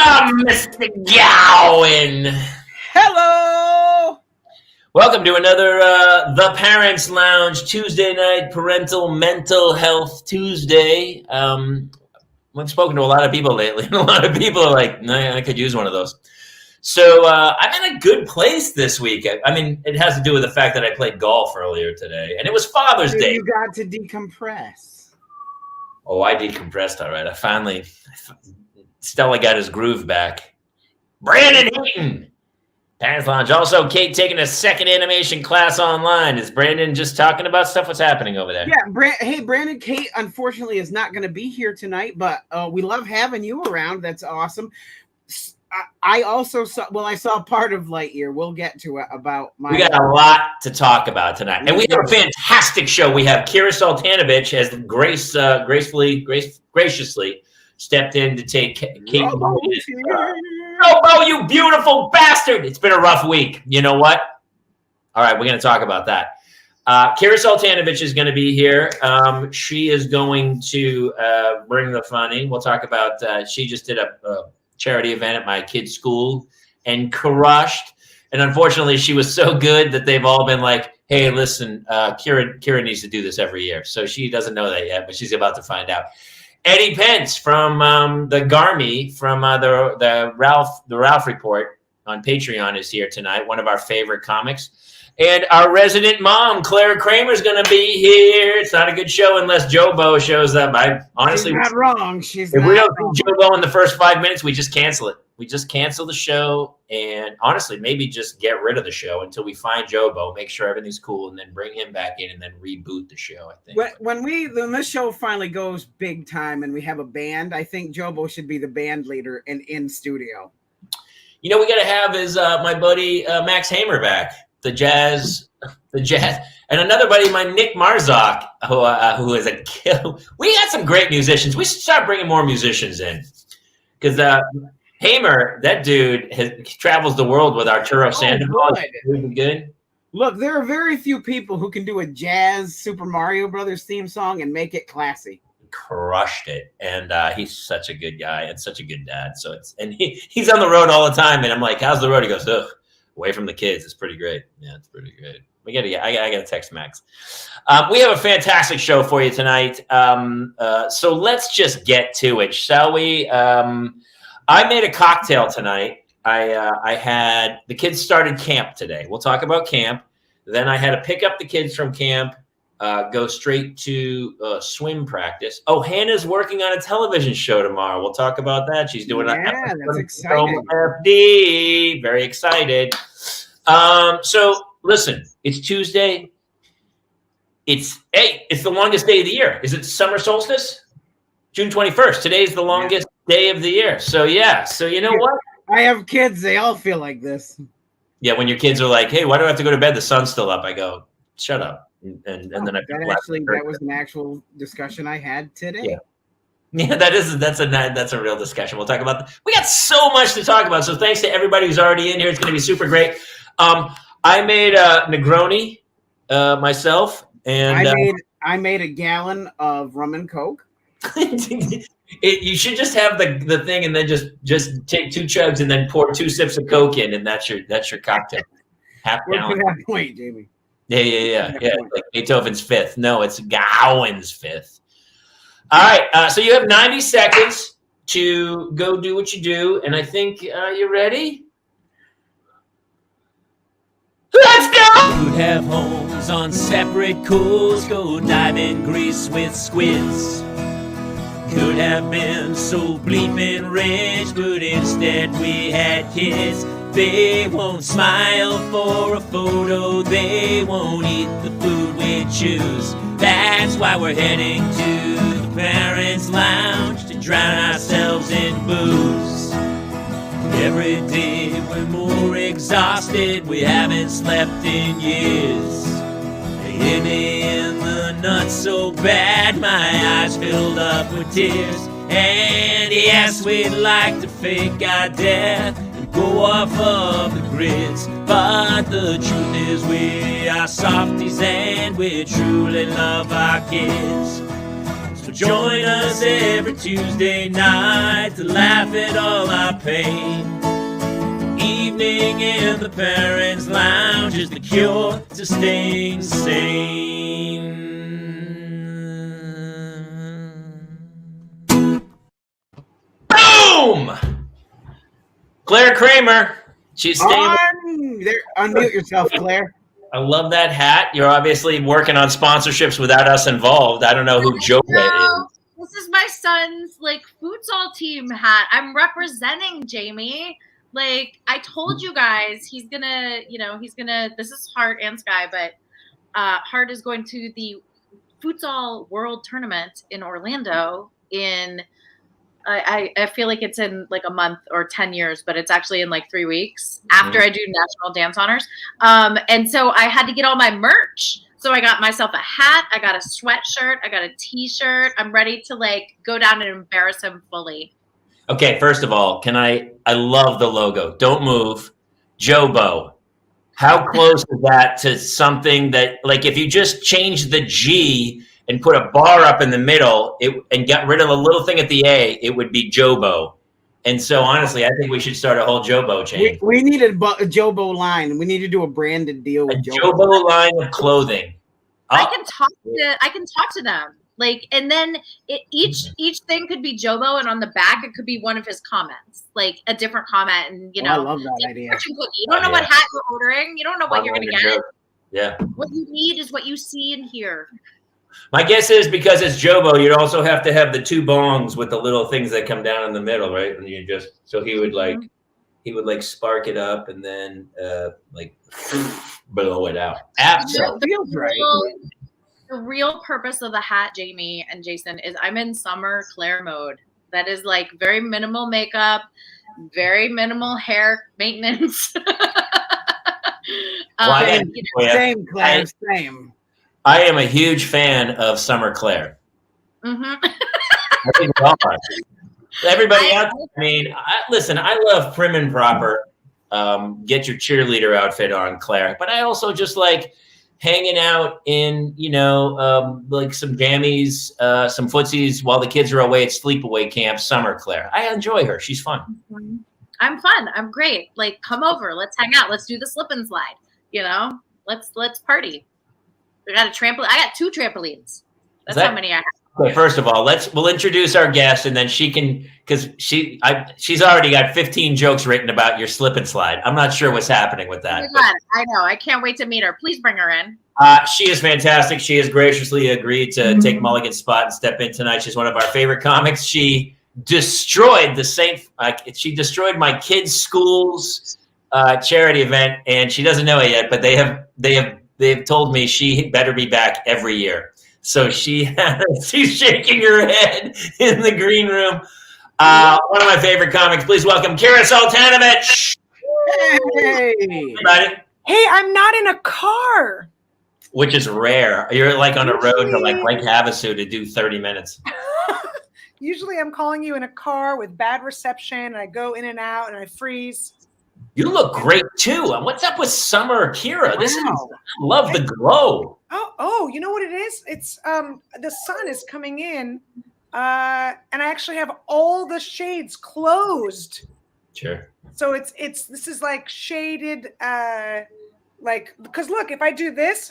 Welcome, Mr. Gowan. Hello. Welcome to another The Parents Lounge Tuesday night parental mental health Tuesday. I've spoken to a lot of people lately, and a lot of people are like, "No, I could use one of those." So I'm in a good place this week. I mean, it has to do with the fact that I played golf earlier today, and it was Father's Day. You got to decompress. Oh, I decompressed all right. Stella got his groove back. Brandon Heaton, Parents Lounge. Also, Kate taking a second animation class online. Is Brandon just talking about stuff? What's happening over there? Yeah, hey, Brandon, Kate, unfortunately, is not going to be here tonight, but we love having you around. That's awesome. I also I saw part of Lightyear. We'll get to it about my. We got a lot to talk about tonight, and we have a fantastic show. We have Kira Soltanovich as graciously stepped in to take Kate. Robo, you beautiful bastard! It's been a rough week. You know what? All right, we're going to talk about that. Kira Soltanovich is going to be here. She is going to bring the funny. We'll talk about. She just did a charity event at my kid's school and crushed. And unfortunately, she was so good that they've all been like, "Hey, listen, Kira needs to do this every year." So she doesn't know that yet, but she's about to find out. Eddie Pence from the Garmy from the Ralph Report on Patreon is here tonight. One of our favorite comics, and our resident mom Claire Kramer is going to be here. It's not a good show unless Jobo shows up. I honestly, she's not wrong. If we don't see Jobo in the first 5 minutes, we just cancel it. We just cancel the show, and honestly, maybe just get rid of the show until we find Jobo, make sure everything's cool, and then bring him back in, and then reboot the show. I think when this show finally goes big time and we have a band, I think Jobo should be the band leader and in studio. You know, we got to have is my buddy Max Hamer back, the jazz, and another buddy, my Nick Marzok, who is a killer. We got some great musicians. We should start bringing more musicians in because. Hamer, that dude travels the world with Arturo Sandoval. Really good. Look, there are very few people who can do a jazz Super Mario Brothers theme song and make it classy. Crushed it, and he's such a good guy and such a good dad. So he's on the road all the time, and I'm like, "How's the road?" He goes, "Ugh, away from the kids. It's pretty great." Yeah, it's pretty great. I gotta text Max. We have a fantastic show for you tonight. So let's just get to it, shall we? I made a cocktail tonight. I had the kids started camp today. We'll talk about camp. Then I had to pick up the kids from camp, go straight to swim practice. Oh, Hannah's working on a television show tomorrow. We'll talk about that. She's doing that's exciting. FD. Very excited. So listen, it's Tuesday. It's the longest day of the year. Is it summer solstice? June 21st. Today is the longest day of the year. So you know what? I have kids. They all feel like this. Yeah, when your kids are like, "Hey, why do I have to go to bed? The sun's still up." I go, "Shut up." And then that was an actual discussion I had today. Yeah, that's a real discussion. We'll talk about that. We got so much to talk about. So thanks to everybody who's already in here. It's going to be super great. I made a Negroni myself, and I made a gallon of rum and Coke. You should just have the thing and then just take 2 chugs and then pour 2 sips of Coke in, and that's your cocktail. Half gallon. That point, Jamie. Yeah. Like Beethoven's Fifth. No, it's Gowan's Fifth. All right. So you have 90 seconds to go do what you do, and I think you're ready. Let's go! Could have homes on separate coasts, go dive in Greece with squids. Could have been so bleeping rich, but instead we had kids. They won't smile for a photo, they won't eat the food we choose. That's why we're heading to the Parents Lounge to drown ourselves in booze. Every day we're more exhausted, we haven't slept in years. They hit me in the nuts so bad, my eyes filled up with tears. And yes, we'd like to fake our death and go off of the grids, but the truth is we are softies and we truly love our kids. So Join us every Tuesday night to laugh at all our pain. Evening in the Parents' Lounge is the cure to staying sane. Boom! Claire Kramer. She's staying. Unmute yourself, Claire. I love that hat. You're obviously working on sponsorships without us involved. I don't know who Joe is. This is my son's like futsal team hat. I'm representing Jamie. Like I told you guys, he's gonna. This is Hart and Sky, but Hart is going to the futsal world tournament in Orlando in. I feel like it's in like a month or 10 years, but it's actually in like 3 weeks after I do National Dance Honors. And so I had to get all my merch. So I got myself a hat, I got a sweatshirt, I got a t-shirt. I'm ready to like go down and embarrass him fully. Okay, first of all, I love the logo. Don't move. Jobo. How close is that to something that, like, if you just change the G and put a bar up in the middle and got rid of the little thing at the A, it would be Jobo. And so, honestly, I think we should start a whole Jobo chain. We need a Jobo line. We need to do a branded deal with Jobo line of clothing. I can talk to them. Like, and then each thing could be Jobo, and on the back it could be one of his comments, like a different comment. And I love that idea. You don't know what hat you're ordering. You don't know what you're going to get. Yeah. What you need is what you see and hear. My guess is because it's Jobo, you'd also have to have the two bongs with the little things that come down in the middle, right? And you just he would spark it up and then blow it out. Absolutely. The real purpose of the hat, Jamie and Jason, is I'm in summer Claire mode. That is like very minimal makeup, very minimal hair maintenance. Same, Claire, same. I am a huge fan of Summer Claire. Mm-hmm. I think we all are. Everybody else, listen, I love prim and proper. Get your cheerleader outfit on, Claire. But I also just like hanging out in, like some jammies, some footsies while the kids are away at sleepaway camp. Summer Claire. I enjoy her. She's fun. I'm fun. I'm great. Like, come over. Let's hang out. Let's do the slip and slide. Let's party. I got a trampoline. I got 2 trampolines. That's how many I have. Okay, first of all, we'll introduce our guest, and then she can, because she's already got 15 jokes written about your slip and slide. I'm not sure what's happening with that. Oh my God, I know. I can't wait to meet her. Please bring her in. She is fantastic. She has graciously agreed to take Mulligan's spot and step in tonight. She's one of our favorite comics. She destroyed she destroyed my kids' school's charity event, and she doesn't know it yet. But they've told me she better be back every year. So she's shaking her head in the green room. One of my favorite comics. Please welcome Kira Soltanovich. Hey, everybody. Hey, I'm not in a car. Which is rare. You're like on a road to like Lake Havasu to do 30 minutes. Usually I'm calling you in a car with bad reception, and I go in and out, and I freeze. You look great too. And what's up with summer, Kira? I love the glow. Oh, you know what it is? It's the sun is coming in, and I actually have all the shades closed. Sure. So this is like shaded, because look, if I do this,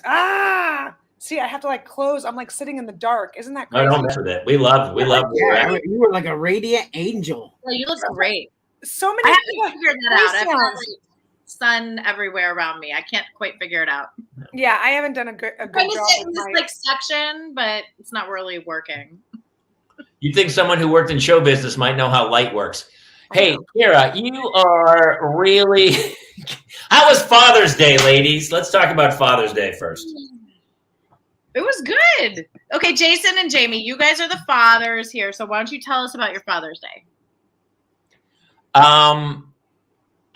see, I have to like close. I'm like sitting in the dark. Isn't that crazy? I don't mess with it. We love. Yeah, you were like a radiant angel. Well, you look great. So many. I haven't figured that out. I've got like sun everywhere around me. I can't quite figure it out. Yeah, I haven't done a good job. I'm in this like section, but it's not really working. You think someone who worked in show business might know how light works? Hey, Kira, you are really. How was Father's Day, ladies? Let's talk about Father's Day first. It was good. Okay, Jason and Jamie, you guys are the fathers here, so why don't you tell us about your Father's Day?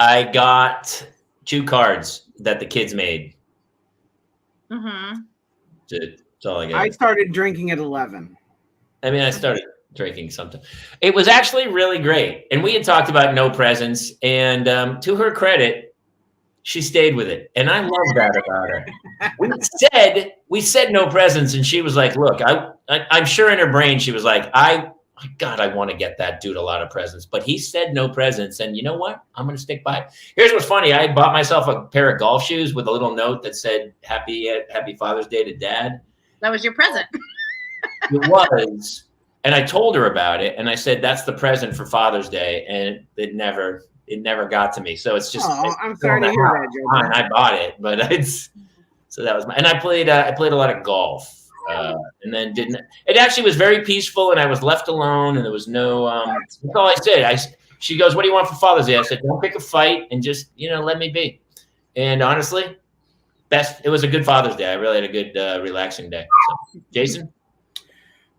I got 2 cards that the kids made. Mm-hmm. That's all I got. I started drinking at 11. I started drinking sometime. It was actually really great. And we had talked about no presents. And to her credit, she stayed with it, and I love that about her. We said no presents, and she was like, "Look, I'm sure in her brain she was like, God, I want to get that dude a lot of presents, but he said no presents, and you know what? I'm going to stick by it." Here's what's funny: I bought myself a pair of golf shoes with a little note that said "Happy Father's Day to Dad." That was your present. It was, and I told her about it, and I said that's the present for Father's Day, and it never got to me. So it's just. Oh, I'm sorry to hear that, Joe. I bought it, but so that was and I played a lot of golf. And then it actually was very peaceful, and I was left alone, and there was no that's all I said. She goes, "What do you want for Father's Day?" I said, "Don't pick a fight and just let me be." And honestly, it was a good Father's Day. I really had a good relaxing day. So, Jason?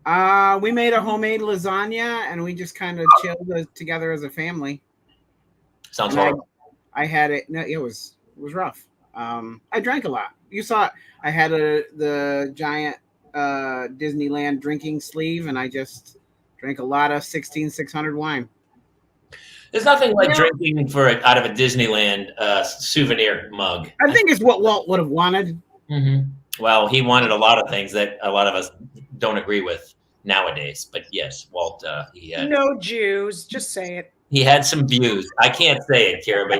We made a homemade lasagna, and we just kind of chilled together as a family. Sounds horrible. I had it. No, it was rough. I drank a lot. You saw it. I had the giant Disneyland drinking sleeve, and I just drank a lot of 16600 wine. There's nothing like drinking out of a Disneyland souvenir mug. I think it's what Walt would have wanted. Mm-hmm. Well, he wanted a lot of things that a lot of us don't agree with nowadays. But yes, Walt, he had no Jews. Just say it. He had some views. I can't say it, Kira, but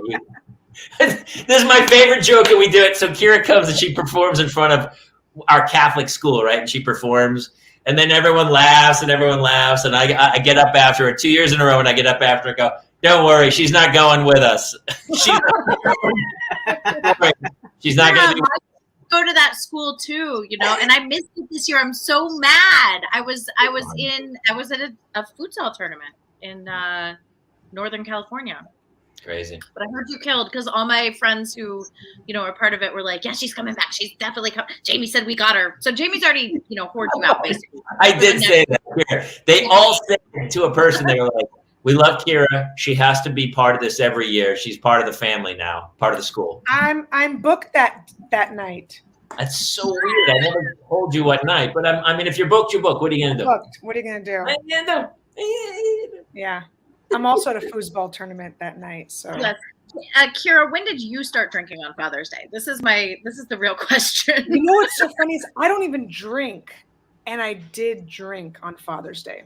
this is my favorite joke that we do it. So Kira comes and she performs in front of our Catholic school, right? And she performs, and then everyone laughs, and I get up after her 2 years in a row, and I get up after her and go, "Don't worry, she's not going with us. She's not going to go to that school too, and I missed it this year. I'm so mad. I was at a futsal tournament in Northern California. Crazy. But I heard you killed because all my friends who, are part of it were like, "Yeah, she's coming back. She's definitely coming." Jamie said we got her. So Jamie's already, hoarded you out basically. I did say that here. They all said to a person, they were like, "We love Kira. She has to be part of this every year. She's part of the family now, part of the school." I'm booked that night. That's so weird. I never told you what night, but I mean, if you're booked, you're booked. What are you gonna do? Booked. What are you gonna do? Yeah. I'm also at a foosball tournament that night. So, yes. Kira, when did you start drinking on Father's Day? This is the real question. You know what's so funny is I don't even drink, and I did drink on Father's Day,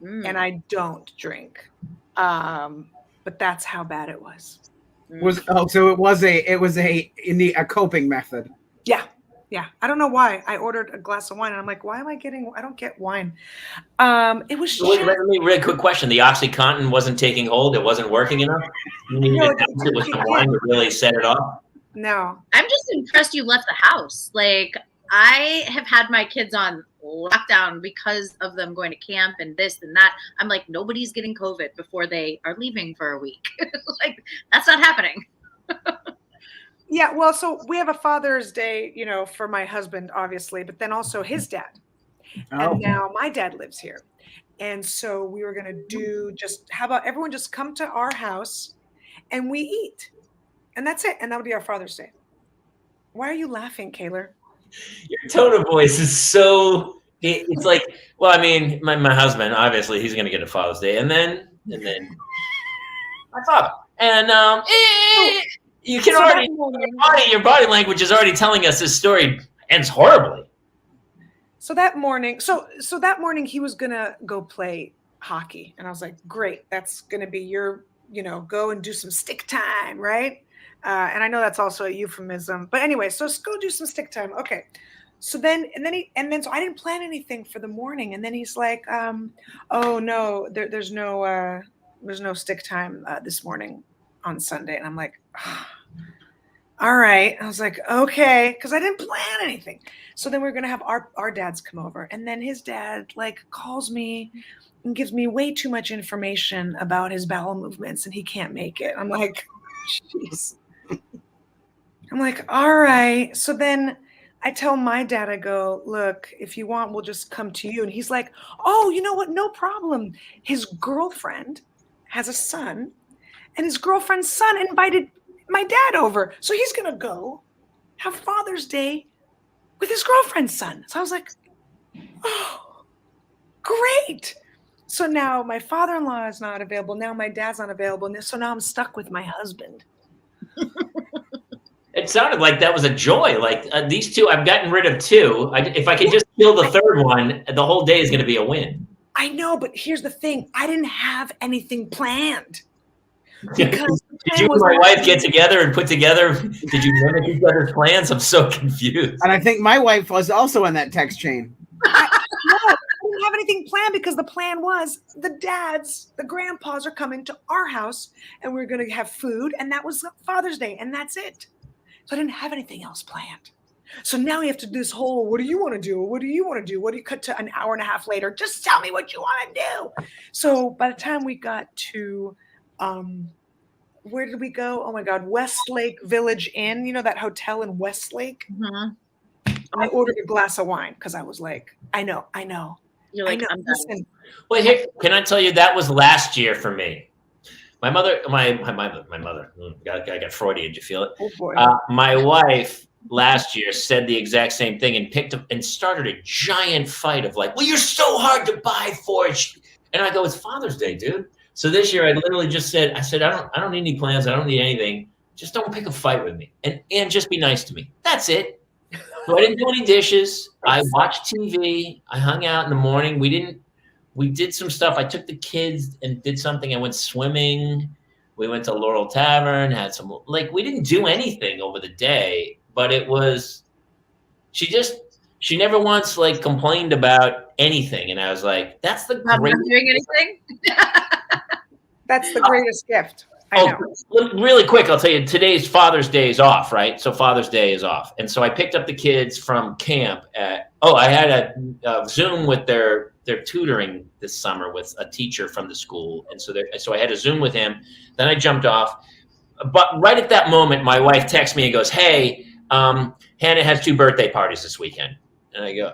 and I don't drink, but that's how bad it was. So it was a coping method. Yeah. I don't know why. I ordered a glass of wine, and I'm like, why am I don't get wine? It was just... Let me, really quick question. The OxyContin wasn't taking hold. It wasn't working enough. You needed to douse it with the wine to really set it off. No. I'm just impressed you left the house. Like, I have had my kids on lockdown because of them going to camp and this and that. I'm like, nobody's getting COVID before they are leaving for a week. Like, that's not happening. Yeah, well, so we have a Father's Day, for my husband, obviously, but then also his dad. Oh. And now my dad lives here. And so we were going to do how about everyone just come to our house and we eat. And that's it. And that would be our Father's Day. Why are you laughing, Kaylor? Your tone of voice is so, it's like, well, I mean, my husband, obviously, he's going to get a Father's Day. And then my father. And, you can already, your body language is already telling us this story ends horribly. So that morning, he was going to go play hockey. And I was like, great, that's going to be your, go and do some stick time, right? And I know that's also a euphemism. But anyway, so let's go do some stick time. Okay. So so I didn't plan anything for the morning. And then he's like, oh, no, there's no stick time this morning on Sunday. And I'm like, all right. I was like, okay, because I didn't plan anything. So then we're going to have our dads come over. And then his dad calls me and gives me way too much information about his bowel movements and he can't make it. I'm like, jeez. I'm like, all right. So then I tell my dad, I go, look, if you want, we'll just come to you. And he's like, oh, you know what? No problem. His girlfriend has a son and his girlfriend's son invited my dad over. So he's going to go have Father's Day with his girlfriend's son. So I was like, oh, great. So now my father-in-law is not available. Now my dad's not available. So now I'm stuck with my husband. it sounded like that was a joy. Like these two, I've gotten rid of two. If I could just kill the third one, the whole day is going to be a win. I know, but here's the thing. I didn't have anything planned. Did you and my wife get together and put together? Did you mimic each other's plans? I'm so confused. And I think my wife was also on that text chain. No, I didn't have anything planned because the plan was the grandpas are coming to our house and we're going to have food. And that was Father's Day. And that's it. So I didn't have anything else planned. So now we have to do this whole, what do you want to do? What do you want to do? What do you cut to an hour and a half later? Just tell me what you want to do. So by the time we got to, where did we go? Oh my God, Westlake Village Inn. You know, that hotel in Westlake? Mm-hmm. I ordered a glass of wine because I was like, I know. You're like, I know. I'm done. Well, here, can I tell you, that was last year for me. My mother, my mother, I got Freudian, did you feel it? Oh boy. My wife last year said the exact same thing and picked up and started a giant fight of like, well, you're so hard to buy for it. And I go, it's Father's Day, dude. So this year I literally just said, I don't need any plans. I don't need anything. Just don't pick a fight with me and just be nice to me. That's it. So I didn't do any dishes. I watched TV. I hung out in the morning. We did some stuff. I took the kids and did something. I went swimming. We went to Laurel Tavern, had some, like, we didn't do anything over the day, but it was, she never once like complained about anything. And I was like, that's the I'm great. not doing anything. That's the greatest gift. I know. Really quick, I'll tell you, today's Father's Day is off, right? So Father's Day is off. And so I picked up the kids from camp I had a Zoom with their tutoring this summer with a teacher from the school. And so I had a Zoom with him. Then I jumped off. But right at that moment, my wife texts me and goes, hey, Hannah has 2 birthday parties this weekend. And I go,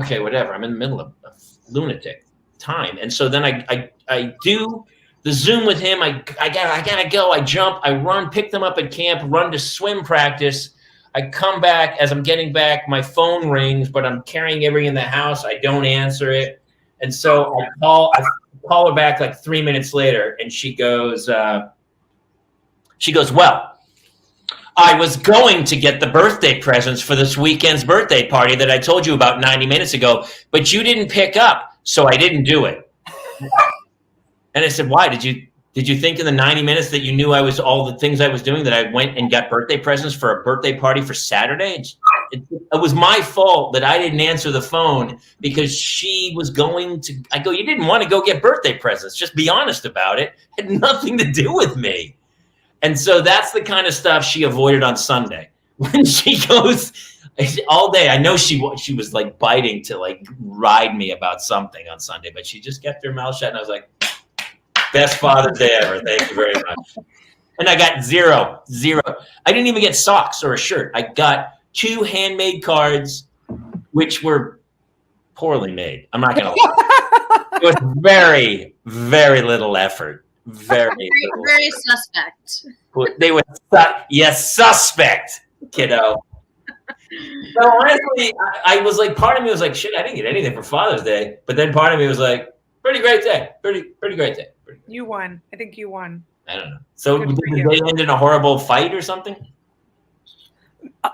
okay, whatever. I'm in the middle of a lunatic time. And so then I do the Zoom with him. I gotta go. I jump, I run, pick them up at camp, run to swim practice. I come back. As I'm getting back, my phone rings, but I'm carrying everything in the house. I don't answer it. And so I call her back like 3 minutes later, and she goes, well, I was going to get the birthday presents for this weekend's birthday party that I told you about 90 minutes ago, but you didn't pick up, so I didn't do it. And I said, why? Did you think in the 90 minutes that you knew I was all the things I was doing, that I went and got birthday presents for a birthday party for Saturday? It was my fault that I didn't answer the phone because she was going to, I go, you didn't want to go get birthday presents. Just be honest about it. It had nothing to do with me. And so that's the kind of stuff she avoided on Sunday. When she goes all day, I know she was like biting to like ride me about something on Sunday, but she just kept her mouth shut. And I was like, best Father's Day ever. Thank you very much. And I got zero. I didn't even get socks or a shirt. I got 2 handmade cards, which were poorly made. I'm not going to lie. It was very, very little effort. Very suspect. They were, yes, suspect, kiddo. So honestly, I was like, part of me was like, shit, I didn't get anything for Father's Day. But then part of me was like, pretty great day. Pretty great day. You won. I think you won. I don't know. So did the day end in a horrible fight or something?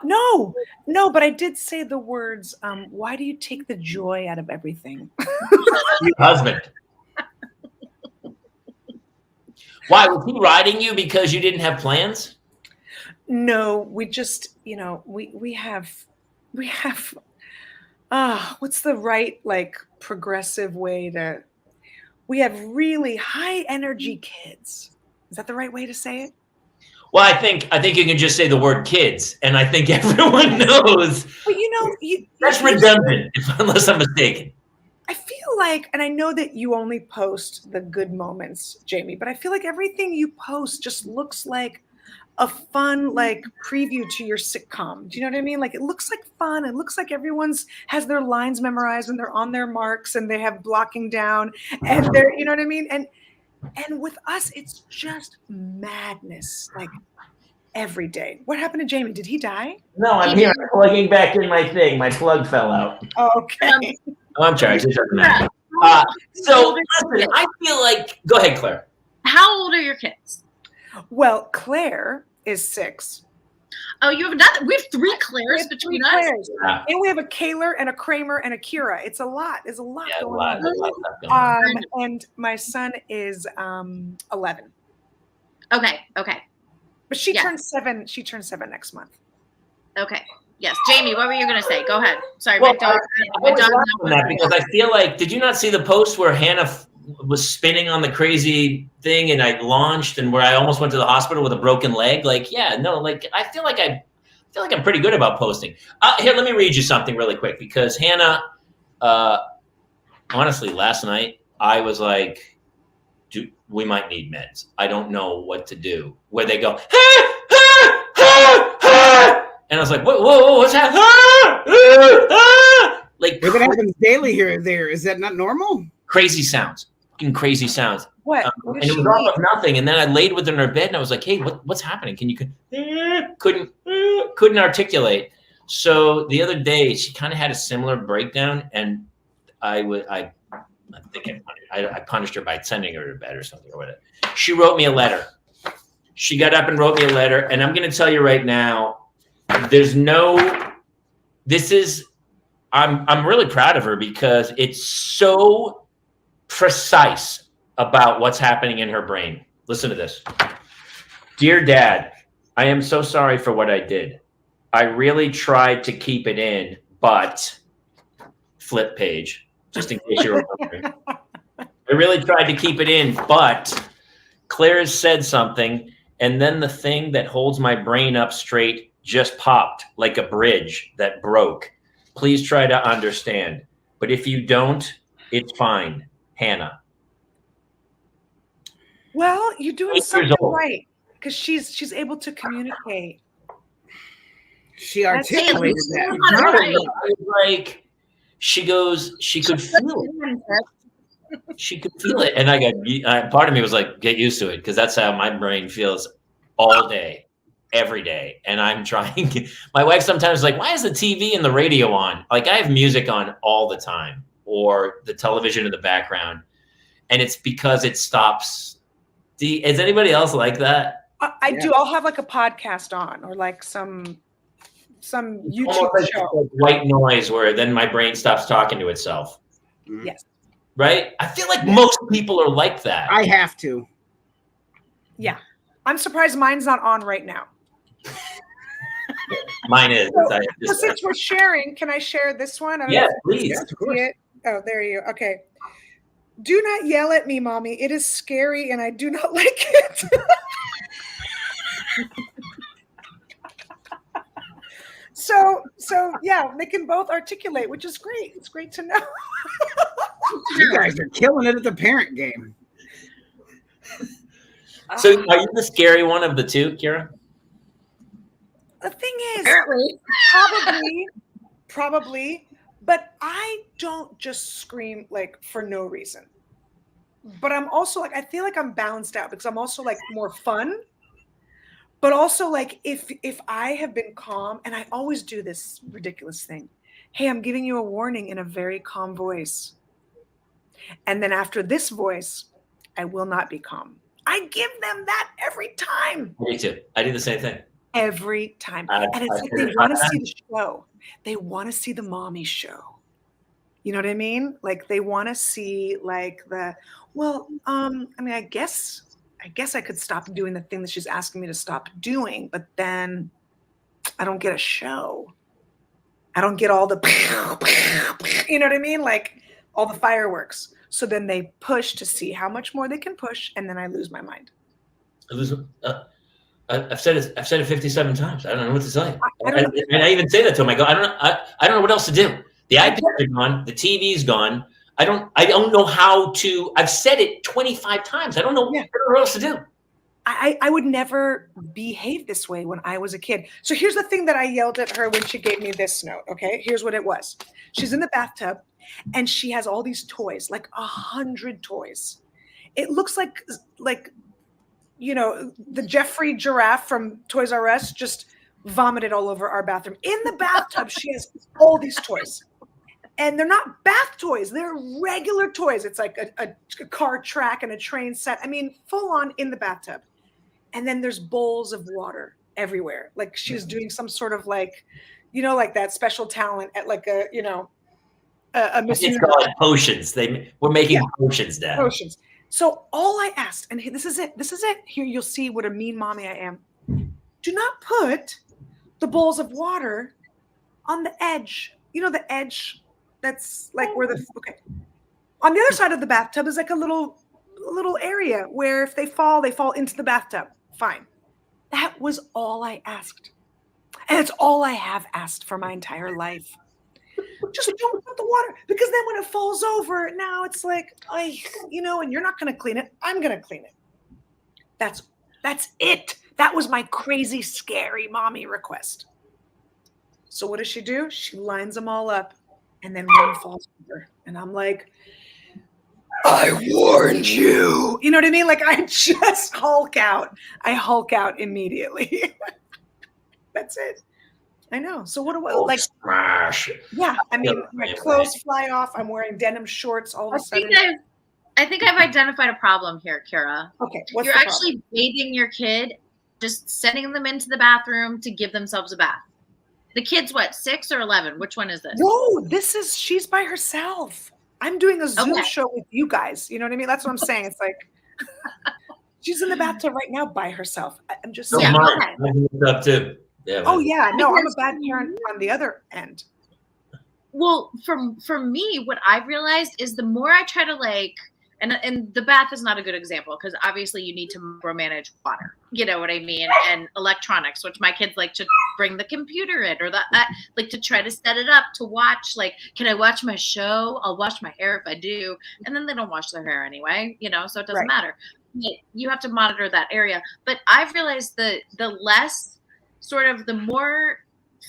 No, but I did say the words, why do you take the joy out of everything? Your husband. Why? Was he riding you because you didn't have plans? No, we just, we have, what's the right, like, progressive way to, we have really high energy kids. Is that the right way to say it? Well, I think you can just say the word kids, and I think everyone knows. But that's redundant, unless I'm mistaken. I feel like, and I know that you only post the good moments, Jamie, but I feel like everything you post just looks like a fun, like, preview to your sitcom. Do you know what I mean? Like, it looks like fun. It looks like everyone's has their lines memorized and they're on their marks and they have blocking down and they're, you know what I mean? And with us, it's just madness, like, every day. What happened to Jamie? Did he die? No, I'm here. I'm plugging back in my thing. My plug fell out. Oh, okay. Oh, I'm sorry. So listen, I feel like, go ahead, Claire. How old are your kids? Well, Claire is 6. Oh, you have another. We have 3 Claires between us. Yeah. And we have a Kaler and a Kramer and a Kira. It's a lot. There's a lot going on. A lot of stuff going on. And my son is 11. Okay. But she turns 7. She turns 7 next month. Okay. Yes, Jamie, what were you going to say? Go ahead. Sorry, Well, my dog. I was laughing at that because I feel like, did you not see the post where Hannah was spinning on the crazy thing and I launched and where I almost went to the hospital with a broken leg? Like, yeah, no, like I feel like I'm pretty good about posting. Here, let me read you something really quick because Hannah, honestly, last night I was like, we might need meds. I don't know what to do. Where they go, and I was like, whoa, what's happening? Like, If it happens daily here or there, is that not normal? Crazy sounds. Fucking crazy sounds. What? And it was off of nothing. And then I laid with her in her bed and I was like, hey, what's happening? Can you couldn't articulate. So the other day she kind of had a similar breakdown and I think I punished her by sending her to bed or something or whatever. She wrote me a letter. She got up and wrote me a letter. And I'm going to tell you right now, I'm really proud of her because it's so precise about what's happening in her brain. Listen to this. Dear Dad, I am so sorry for what I did. I really tried to keep it in, but flip page, just in case you're wondering. I really tried to keep it in, but Claire said something, and then the thing that holds my brain up straight just popped like a bridge that broke. Please try to understand. But if you don't, it's fine. Hannah. Well, you're doing something right because she's able to communicate. She articulated that. Like she goes, she could feel it. She could feel it. And I got, part of me was like, get used to it because that's how my brain feels all day. Every day. And I'm trying. My wife sometimes is like, why is the TV and the radio on? Like I have music on all the time or the television in the background. And it's because it stops. Is anybody else like that? I do. I'll have like a podcast on or like some YouTube show. Like white noise where then my brain stops talking to itself. Yes. Right? I feel like most people are like that. I have to. Yeah. I'm surprised mine's not on right now. Mine is. So since we're sharing, can I share this one? Yeah, please. Yes, of course. Oh, there you go. Okay. Do not yell at me, Mommy. It is scary and I do not like it. So yeah, they can both articulate, which is great. It's great to know. You guys are killing it at the parent game. So are you the scary one of the two, Kira? The thing is, Apparently. probably, but I don't just scream like for no reason. But I'm also like, I feel like I'm balanced out because I'm also like more fun. But also like if I have been calm, and I always do this ridiculous thing. Hey, I'm giving you a warning in a very calm voice. And then after this voice, I will not be calm. I give them that every time. Me too. I do the same thing. Every time. And it's like they want to see the show. They want to see the mommy show. You know what I mean? Like they want to see like I guess I could stop doing the thing that she's asking me to stop doing, but then I don't get a show. I don't get all the, you know what I mean? Like all the fireworks. So then they push to see how much more they can push, and then I lose my mind. I've said it 57 times. I don't know what to tell you. And I even say that to him. I go, I don't know what else to do. The iPads are gone. The TV's gone. I don't know how to. I've said it 25 times. I don't know what else to do. I would never behave this way when I was a kid. So here's the thing that I yelled at her when she gave me this note. Okay, here's what it was. She's in the bathtub, and she has all these toys, like 100 toys. It looks like you know, the Jeffrey giraffe from Toys R Us just vomited all over our bathroom. In the bathtub, she has all these toys. And they're not bath toys. They're regular toys. It's like a car track and a train set. I mean, full on in the bathtub. And then there's bowls of water everywhere. Like she's doing some sort of like, like that special talent at like a Miss It's Universe. called potions. We're making potions now. Potions. So all I asked, and this is it. Here you'll see what a mean mommy I am. Do not put the bowls of water on the edge. The edge that's like where on the other side of the bathtub is like a little area where if they fall into the bathtub. Fine. That was all I asked. And it's all I have asked for my entire life. Just don't put the water, because then when it falls over, now it's like, and you're not going to clean it. I'm going to clean it. That's it. That was my crazy, scary mommy request. So what does she do? She lines them all up, and then one falls over. And I'm like, I warned you. You know what I mean? Like I just Hulk out. I Hulk out immediately. That's it. I know. So what do I like? Smash. Yeah, I mean, my clothes fly off. I'm wearing denim shorts all of a sudden. I think I've identified a problem here, Kira. Okay, you're actually bathing your kid, just sending them into the bathroom to give themselves a bath. The kid's what, 6 or 11? Which one is this? No, she's by herself. I'm doing a Zoom show with you guys. You know what I mean? That's what I'm saying. It's like she's in the bathtub right now by herself. I'm just saying. Up too. Yeah, oh yeah, no, I'm a bad parent on the other end. Well, for me, what I've realized is the more I try to like, and the bath is not a good example because obviously you need to micromanage water. You know what I mean? And electronics, which my kids like to bring the computer in or like to try to set it up to watch. Like, can I watch my show? I'll wash my hair if I do, and then they don't wash their hair anyway. So it doesn't matter. You have to monitor that area. But I've realized the less the more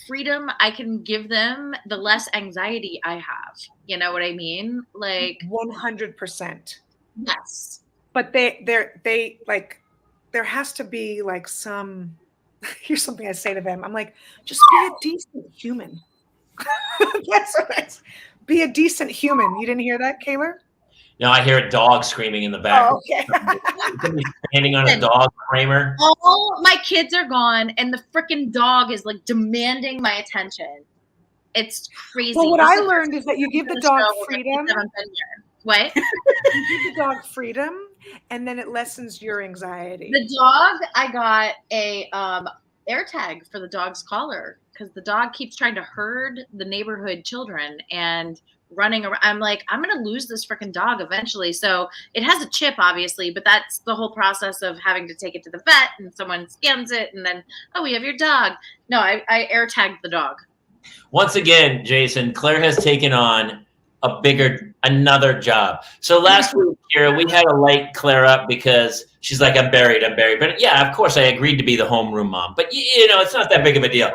freedom I can give them, the less anxiety I have. You know what I mean? Like 100%. Yes. But they like, there has to be like some, here's something I say to them. I'm like, just be a decent human. That's what be a decent human. You didn't hear that, Kayla? No, I hear a dog screaming in the back. Oh, okay. Standing on a dog framer. All my kids are gone, and the freaking dog is like demanding my attention. It's crazy. Well, what I learned is that you give the dog freedom. What? You give the dog freedom, and then it lessens your anxiety. The dog, I got a air tag for the dog's collar because the dog keeps trying to herd the neighborhood children and running around. I'm like, I'm gonna lose this freaking dog eventually. So it has a chip, obviously, but that's the whole process of having to take it to the vet and someone scans it and then, oh, we have your dog. No, I air tagged the dog. Once again, Jason, Claire has taken on another job. So last week, Kira, we had to light Claire up because she's like, I'm buried. But yeah, of course I agreed to be the homeroom mom, but it's not that big of a deal.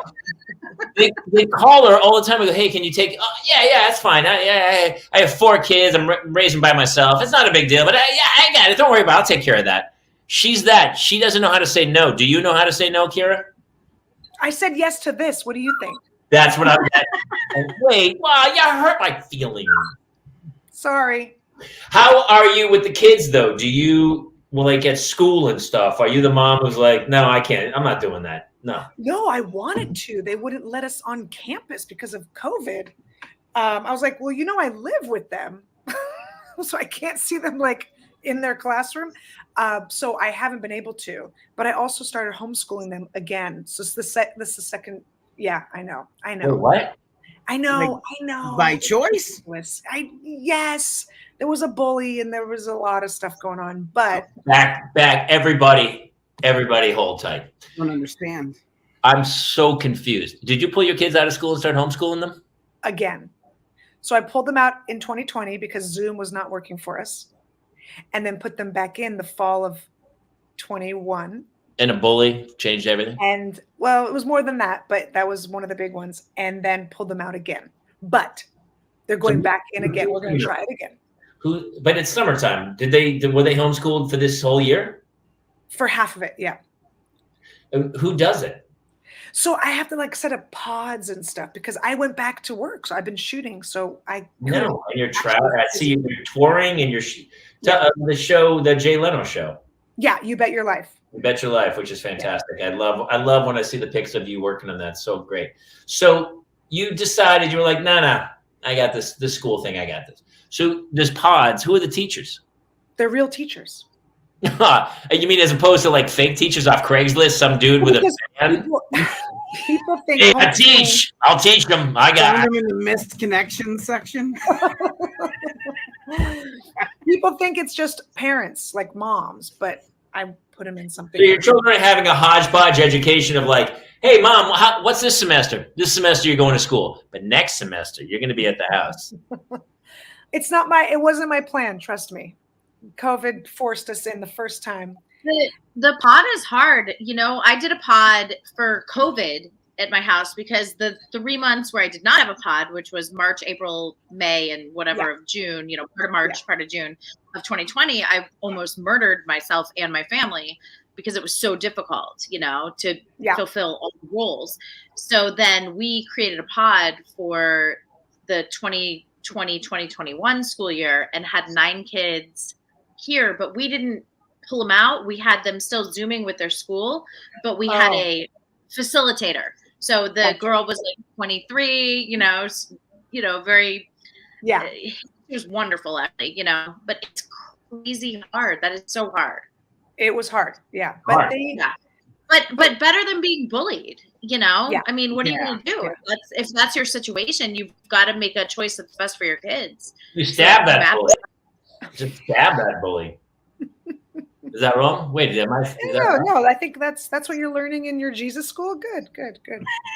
They call her all the time and go, hey, can you take, yeah, that's fine. I have 4 kids. I'm raising by myself. It's not a big deal, but I got it. Don't worry about it. I'll take care of that. She doesn't know how to say no. Do you know how to say no, Kira? I said yes to this. What do you think? That's what I'm wait, wow, you hurt my feelings. Sorry. How are you with the kids, though? Like at school and stuff, are you the mom who's like, no, I can't. I'm not doing that. No, I wanted to. They wouldn't let us on campus because of COVID. I was like, well, I live with them. So I can't see them like in their classroom. So I haven't been able to. But I also started homeschooling them again. So this is the second. Yeah, I know. Wait, what? I know. By choice? Yes. There was a bully and there was a lot of stuff going on. But back, everybody hold tight. I don't understand. I'm so confused. Did you pull your kids out of school and start homeschooling them? Again. So I pulled them out in 2020 because Zoom was not working for us. And then put them back in the fall of 21. And a bully changed everything? And, well, it was more than that, but that was one of the big ones. And then pulled them out again. But they're going back in again. We're going to try it again. But it's summertime. Were they homeschooled for this whole year? For half of it, yeah. Who does it? So I have to like set up pods and stuff because I went back to work. So I've been shooting. So I and you're traveling. I see you're touring and you're the show, the Jay Leno show. Yeah, You Bet Your Life. Bet Your Life, which is fantastic. I love when I see the pics of you working on that. So great. So you decided, you were like, nah, I got this school thing. I got this. So there's pods. Who are the teachers? They're real teachers. You mean as opposed to like fake teachers off Craigslist? Some dude with a van? People think Hey, I'll teach them. I got them in the missed connection section. People think it's just parents, like moms, but I put them in something. So your children are having a hodgepodge education of like, hey, mom, what's this semester? This semester you're going to school, but next semester you're going to be at the house. It wasn't my plan. Trust me. COVID forced us in the first time. The pod is hard. I did a pod for COVID at my house because the 3 months where I did not have a pod, which was March, April, May, and whatever of June, part of March, part of June of 2020, I almost murdered myself and my family because it was so difficult, to fulfill all the roles. So then we created a pod for the 2020-2021 school year and had 9 kids here, but we didn't pull them out. We had them still Zooming with their school, but we had a facilitator. So the girl was like 23, very, it was wonderful actually, but it's crazy hard. That is so hard. It was hard. Yeah. But But better than being bullied, Yeah. I mean, what are you going to do? Yeah. If that's your situation, you've got to make a choice that's best for your kids. You stab that bully. Just stab that bully. Is that wrong? Wait, no. I think that's what you're learning in your Jesus school. Good.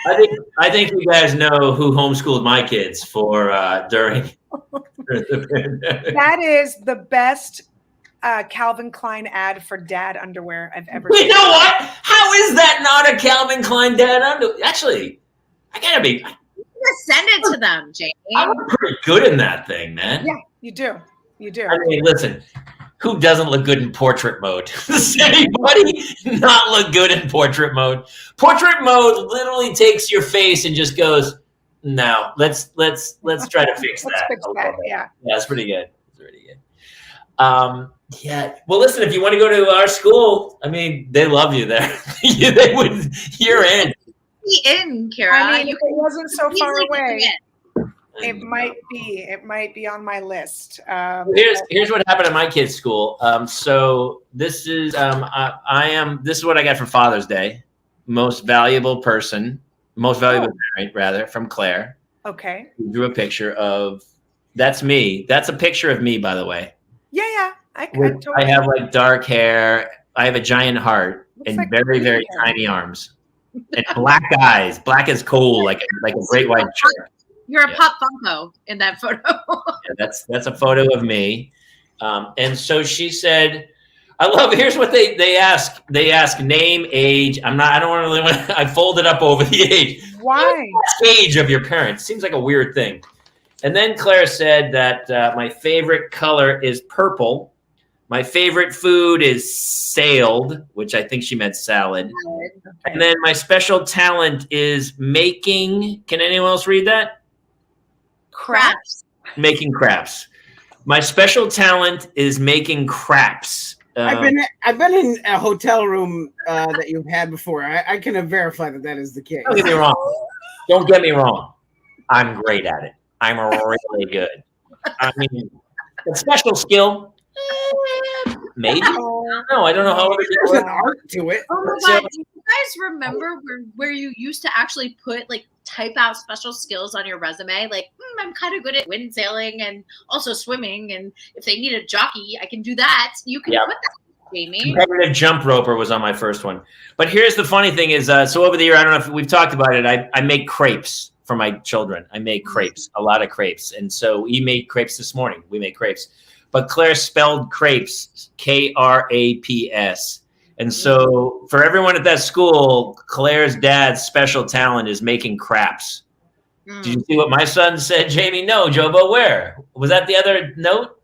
I think you guys know who homeschooled my kids for during the pandemic. That is the best Calvin Klein ad for dad underwear I've ever seen. You know what? How is that not a Calvin Klein dad underwear? Actually, I gotta be. Send it to them, Jamie. I'm pretty good in that thing, man. Yeah, you do. I mean, listen. Who doesn't look good in portrait mode? Does anybody not look good in portrait mode? Portrait mode literally takes your face and just goes, no, let's try to fix that. Fix that. Yeah, that's pretty good. Yeah. Well, listen, if you want to go to our school, I mean, they love you there. You're in. Be in, Kira. I mean, it wasn't so far away. It might be on my list. Here's what happened at my kid's school. So this is this is what I got for Father's Day. Most valuable parent, rather, from Claire. Okay. Who drew a picture of that's me. That's a picture of me, by the way. Yeah. I have like dark hair. I have a giant heart and like very, very tiny arms and black eyes. Black as coal, like a great white shark. You're a Pop Funko in that photo. That's a photo of me. And so she said, I love, here's what they ask. They ask name, age. I don't really want I folded up over the age. Why? Age of your parents. Seems like a weird thing. And then Claire said that my favorite color is purple. My favorite food is sailed, which I think she meant salad. Okay. And then my special talent is making, can anyone else read that? Craps. Making craps. My special talent is making craps. I've been in a hotel room that you've had before. I can verify that is the case. Don't get me wrong. I'm great at it. I'm really good. I mean, a special skill. Maybe. I don't know how there's an art to it. Oh my God. Do you guys remember where you used to actually put type out special skills on your resume? Like, I'm kind of good at wind sailing and also swimming. And if they need a jockey, I can do that. You can put that, Jamie. Competitive jump roper was on my first one. But here's the funny thing is, so over the year, I don't know if we've talked about it. I make crepes for my children. I make crepes, a lot of crepes. And so we made crepes this morning. We made crepes. But Claire spelled crepes, Kraps. And so for everyone at that school, Claire's dad's special talent is making craps. Did you see what my son said, Jamie? No, Jobo, where? Was that the other note?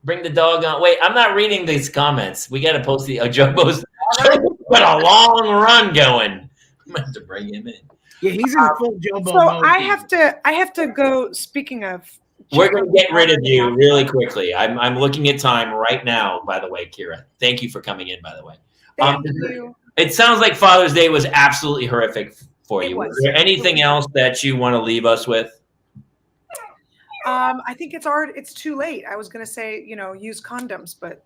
Bring the dog on. Wait, I'm not reading these comments. We got to post the Jobo's got a long run going. I'm going to have to bring him in. Yeah, he's in full Jobo so mode. I have to go, speaking of. We're going to get rid of you really quickly. I'm looking at time right now, by the way, Kira. Thank you for coming in, by the way. Thank you. It sounds like Father's Day was absolutely horrific for you. Was. Is there anything else that you want to leave us with? I think it's too late. I was going to say, use condoms, but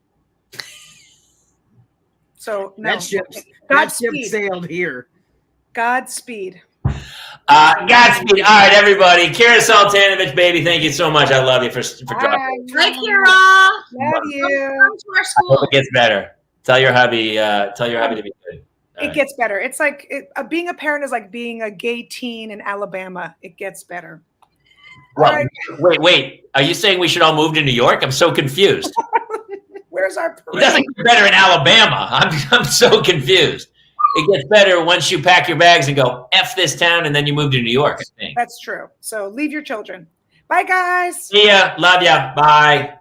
so no. That ship Godspeed. sailed here. Godspeed. Godspeed. All right, everybody. Kira Soltanovich, baby, thank you so much. I love you for dropping. Hi, Kira. Love you. Come to our I school. hope it gets better. Tell your hubby to be good. It gets better. It's like being a parent is like being a gay teen in Alabama. It gets better. Well, Right. wait. Are you saying we should all move to New York? I'm so confused. Where's our It parade? doesn't get better in Alabama. I'm so confused. It gets better once you pack your bags and go F this town, and then you move to New York. I think. That's true. So leave your children. Bye, guys. See ya. Love ya. Bye.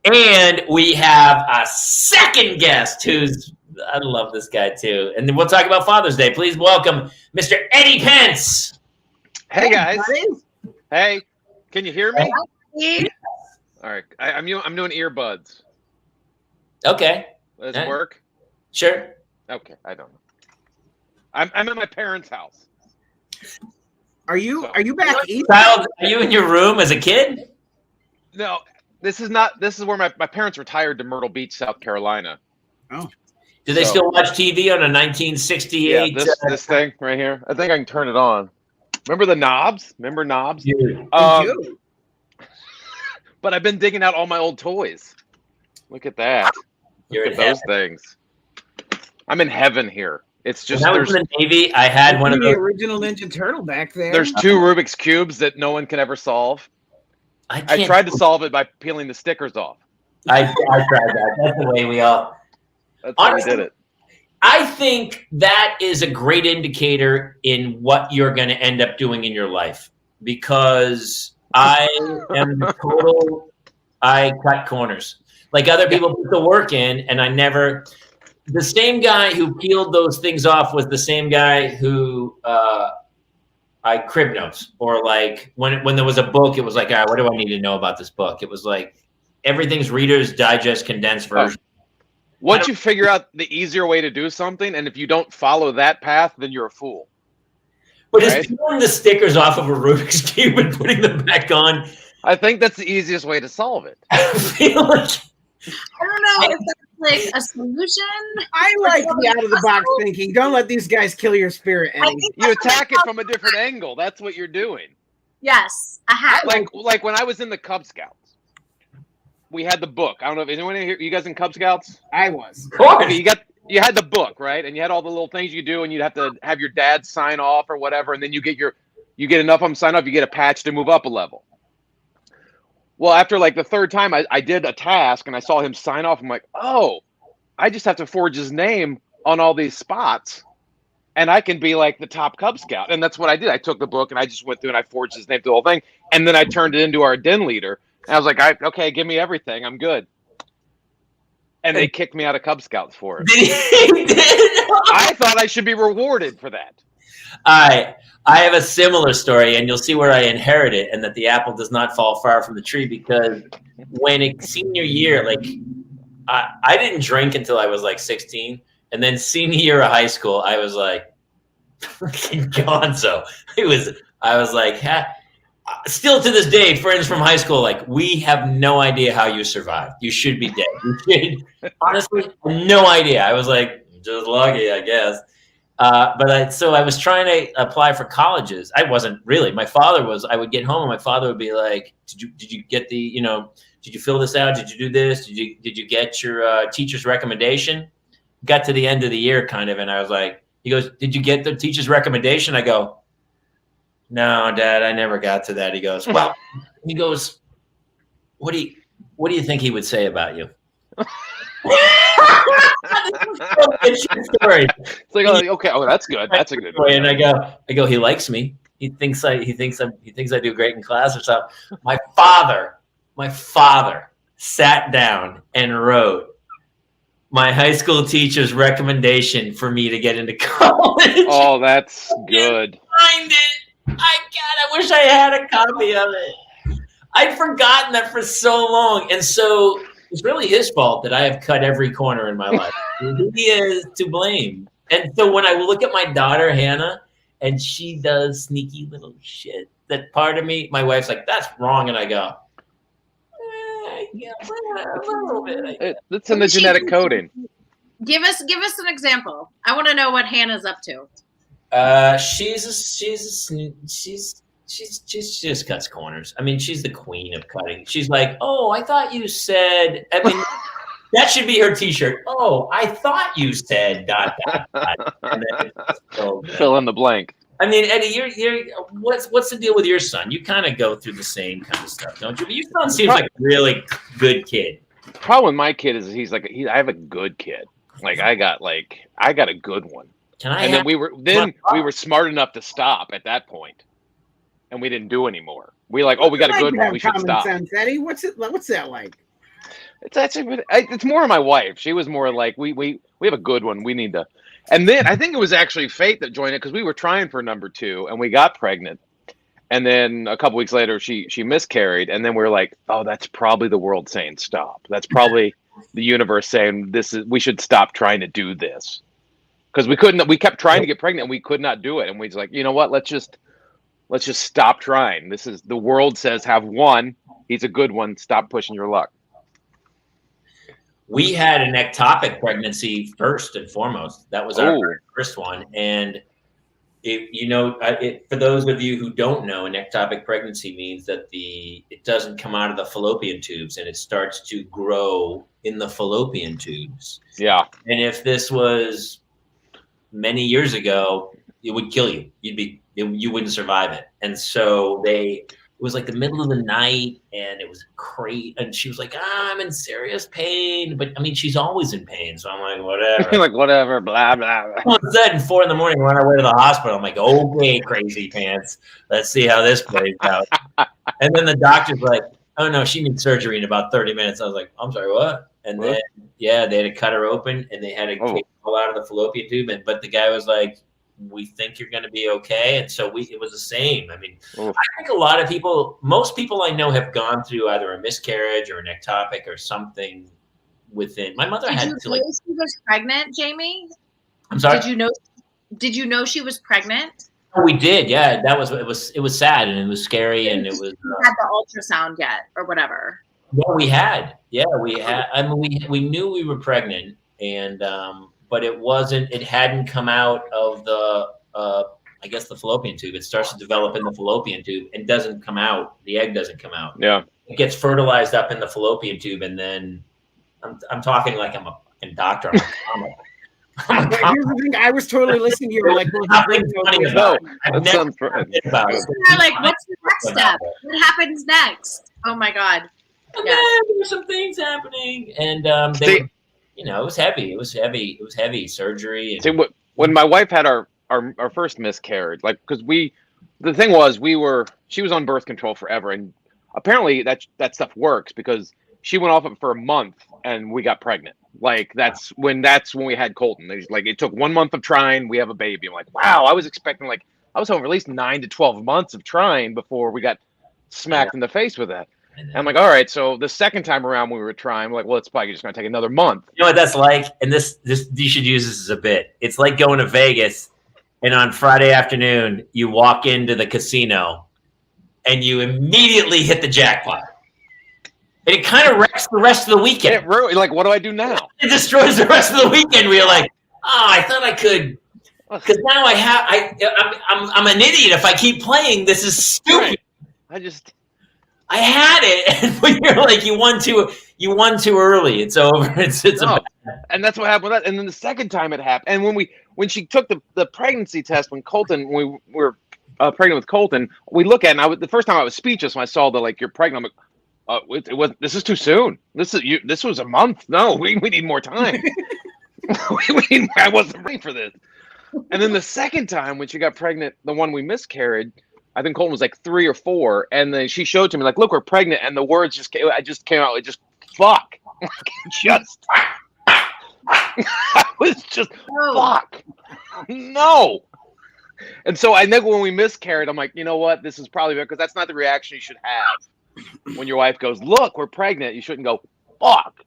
And we have a second guest I love this guy too. And then we'll talk about Father's Day. Please welcome Mr. Eddie Pence. Hey guys. buddy. Hey, can you hear me? Hey. All right, I'm doing earbuds. Okay. Does Yeah. it work? Sure. Okay, I don't know. I'm at my parents' house. Are you back east? Child, are you in your room as a kid? No, this is where my parents retired to Myrtle Beach, South Carolina. Do they So- still watch TV on a 1968? Yeah, this thing right here. I think I can turn it on. Remember the knobs? Remember knobs? Dude. But I've been digging out all my old toys. Look at that. You're Look in at those things. I'm in heaven here. It's just When I was in the Navy, I had one of the those. original Ninja Turtle back there. there's 2 Rubik's cubes that no one can ever solve. I can't- tried to solve it by peeling the stickers off. I tried that. That's the way we all. That's how we Honestly, did it. I think that is a great indicator in what you're going to end up doing in your life, because I am the total. I cut corners. Like other people put the work in, and I never. The same guy who peeled those things off was the same guy who I crib notes, or like when there was a book, it was like, all right, what do I need to know about this book? It was like everything's Reader's Digest condensed version. Once you figure out the easier way to do something, and if you don't follow that path, then you're a fool. But Right. is peeling the stickers off of a Rubik's Cube and putting them back on? I think that's the easiest way to solve it. I feel like I don't know if that's like a solution. I like the out of the box thinking. Don't let these guys kill your spirit, I Eddie. think You attack it from a different angle. That's what you're doing. yes, a hat. Like when I was in the Cub Scouts, we had the book. I don't know if anyone here, you guys in Cub Scouts? I was. of course. Okay, you had the book, right? And you had all the little things you do, and you'd have to have your dad sign off or whatever, and then you get enough of them sign off, you get a patch to move up a level. Well, after like the 3rd time I did a task and I saw him sign off, I'm like, oh, I just have to forge his name on all these spots and I can be like the top Cub Scout. And that's what I did. I took the book and I just went through and I forged his name through the whole thing. And then I turned it into our den leader. And I was like, okay, give me everything. I'm good. And they kicked me out of Cub Scouts for it. He did. I thought I should be rewarded for that. I have a similar story, and you'll see where I inherit it, and that the apple does not fall far from the tree. Because when senior year, like I didn't drink until I was like 16, and then senior year of high school, I was like fucking gonzo. I was like, still to this day, friends from high school, like, we have no idea how you survived. You should be dead. You should, honestly, no idea. I was like, just lucky, I guess. But I was trying to apply for colleges. I wasn't really. My father was. I would get home, and my father would be like, "Did you get the? Did you fill this out? Did you do this? Did you get your teacher's recommendation?" Got to the end of the year, kind of, and I was like, he goes, "Did you get the teacher's recommendation?" I go, "No, Dad, I never got to that." He goes, "Well," he goes, "What do you think he would say about you?" It's your story. It's like, okay, oh, that's good. That's a good one. And I go, he likes me. He thinks I do great in class or something. My father sat down and wrote my high school teacher's recommendation for me to get into college. Oh, that's good. Find it. I wish I had a copy of it. I'd forgotten that for so long, and so it's really his fault that I have cut every corner in my life. He is to blame. And so when I look at my daughter, Hannah, and she does sneaky little shit, that part of me, my wife's like, that's wrong. And I go, yeah, a little bit. It's in the genetic coding. Give us an example. I want to know what Hannah's up to. She just cuts corners. I mean, she's the queen of cutting. She's like, oh, I thought you said. I mean, that should be her T-shirt. Oh, I thought you said ... And then fill in the blank. I mean, Eddie, you're what's the deal with your son? You kind of go through the same kind of stuff, don't you? But your son seems like a really good kid. The problem with my kid is I have a good kid. Like I got a good one. Then we were smart enough to stop at that point, and we didn't do anymore. We got a good one. We should stop. Sense, Eddie, what's that like? It's more of my wife. She was more like we have a good one. We need to. And then I think it was actually fate that joined it because we were trying for number 2 and we got pregnant. And then a couple weeks later, she miscarried. And then we were like, oh, that's probably the world saying stop. That's probably the universe saying we should stop trying to do this. Because we kept trying to get pregnant and we could not do it. And we was like, you know what? Let's just stop trying. This is the world says have one. He's a good one. Stop pushing your luck. We had an ectopic pregnancy first and foremost. That was our first one. And for those of you who don't know, an ectopic pregnancy means that it doesn't come out of the fallopian tubes and it starts to grow in the fallopian tubes. Yeah. And if this was many years ago, it would kill you. You wouldn't survive it. And so it was like the middle of the night and it was crazy. And she was like, I'm in serious pain. But I mean, she's always in pain. So I'm like, whatever. Like, whatever, blah, blah, blah. All of a sudden, 4 a.m, we're on our way to the hospital. I'm like, okay, crazy pants. Let's see how this plays out. And then the doctor's like, oh no, she needs surgery in about 30 minutes. I was like, I'm sorry, what? And then, they had to cut her open and they had to take it all out of the fallopian tube. But the guy was like, we think you're going to be okay. And so it was the same. I mean, I think most people I know have gone through either a miscarriage or an ectopic or something within. My mother had to she was pregnant, Jamie? I'm sorry? Did you know she was pregnant? Oh, we did. Yeah. It was sad and it was scary. And it was. Had the ultrasound yet or whatever? Well, we had. Yeah, we had. I mean, we knew we were pregnant and, but it hadn't come out of the, I guess the fallopian tube. It starts to develop in the fallopian tube and doesn't come out. The egg doesn't come out. Yeah. It gets fertilized up in the fallopian tube. And then I'm talking like I'm a fucking doctor. Here's the thing. I was totally listening to you. Like, nothing funny about it. I've never sounds right. about it. Like, what's the next step? What happens next? Oh my God. And then there were some things happening. And it was heavy. It was heavy surgery. And, see, when my wife had our first miscarriage, like, because the thing was, she was on birth control forever. And apparently that stuff works because she went off it for a month and we got pregnant. Like that's when we had Colton. It took 1 month of trying. We have a baby. I'm like, wow, I was expecting I was home for at least 9 to 12 months of trying before we got smacked in the face with that. And I'm like, all right. So the second time around we were trying, we're like, well, it's probably just going to take another month. You know what that's like? And this you should use this as a bit. It's like going to Vegas and on Friday afternoon you walk into the casino and you immediately hit the jackpot. And it kind of wrecks the rest of the weekend. Like, what do I do now? It destroys the rest of the weekend. We're like, I thought I could, because now I'm an idiot if I keep playing. This is stupid. Right. I had it, and you're like, you won too early. It's over. And that's what happened with that. And then the second time it happened, and when she took the pregnancy test, when we were pregnant with Colton, we look at it, and the first time I was speechless when I saw you're pregnant. I'm like, this is too soon. This was a month. No, we need more time. I wasn't ready for this. And then the second time when she got pregnant, the one we miscarried, I think Colton was like 3 or 4, and then she showed to me like, look, we're pregnant, and the words just came out. It just fuck. I was just fuck. No. And so I think when we miscarried, I'm like, you know what? This is probably because that's not the reaction you should have. When your wife goes, look, we're pregnant, you shouldn't go, fuck.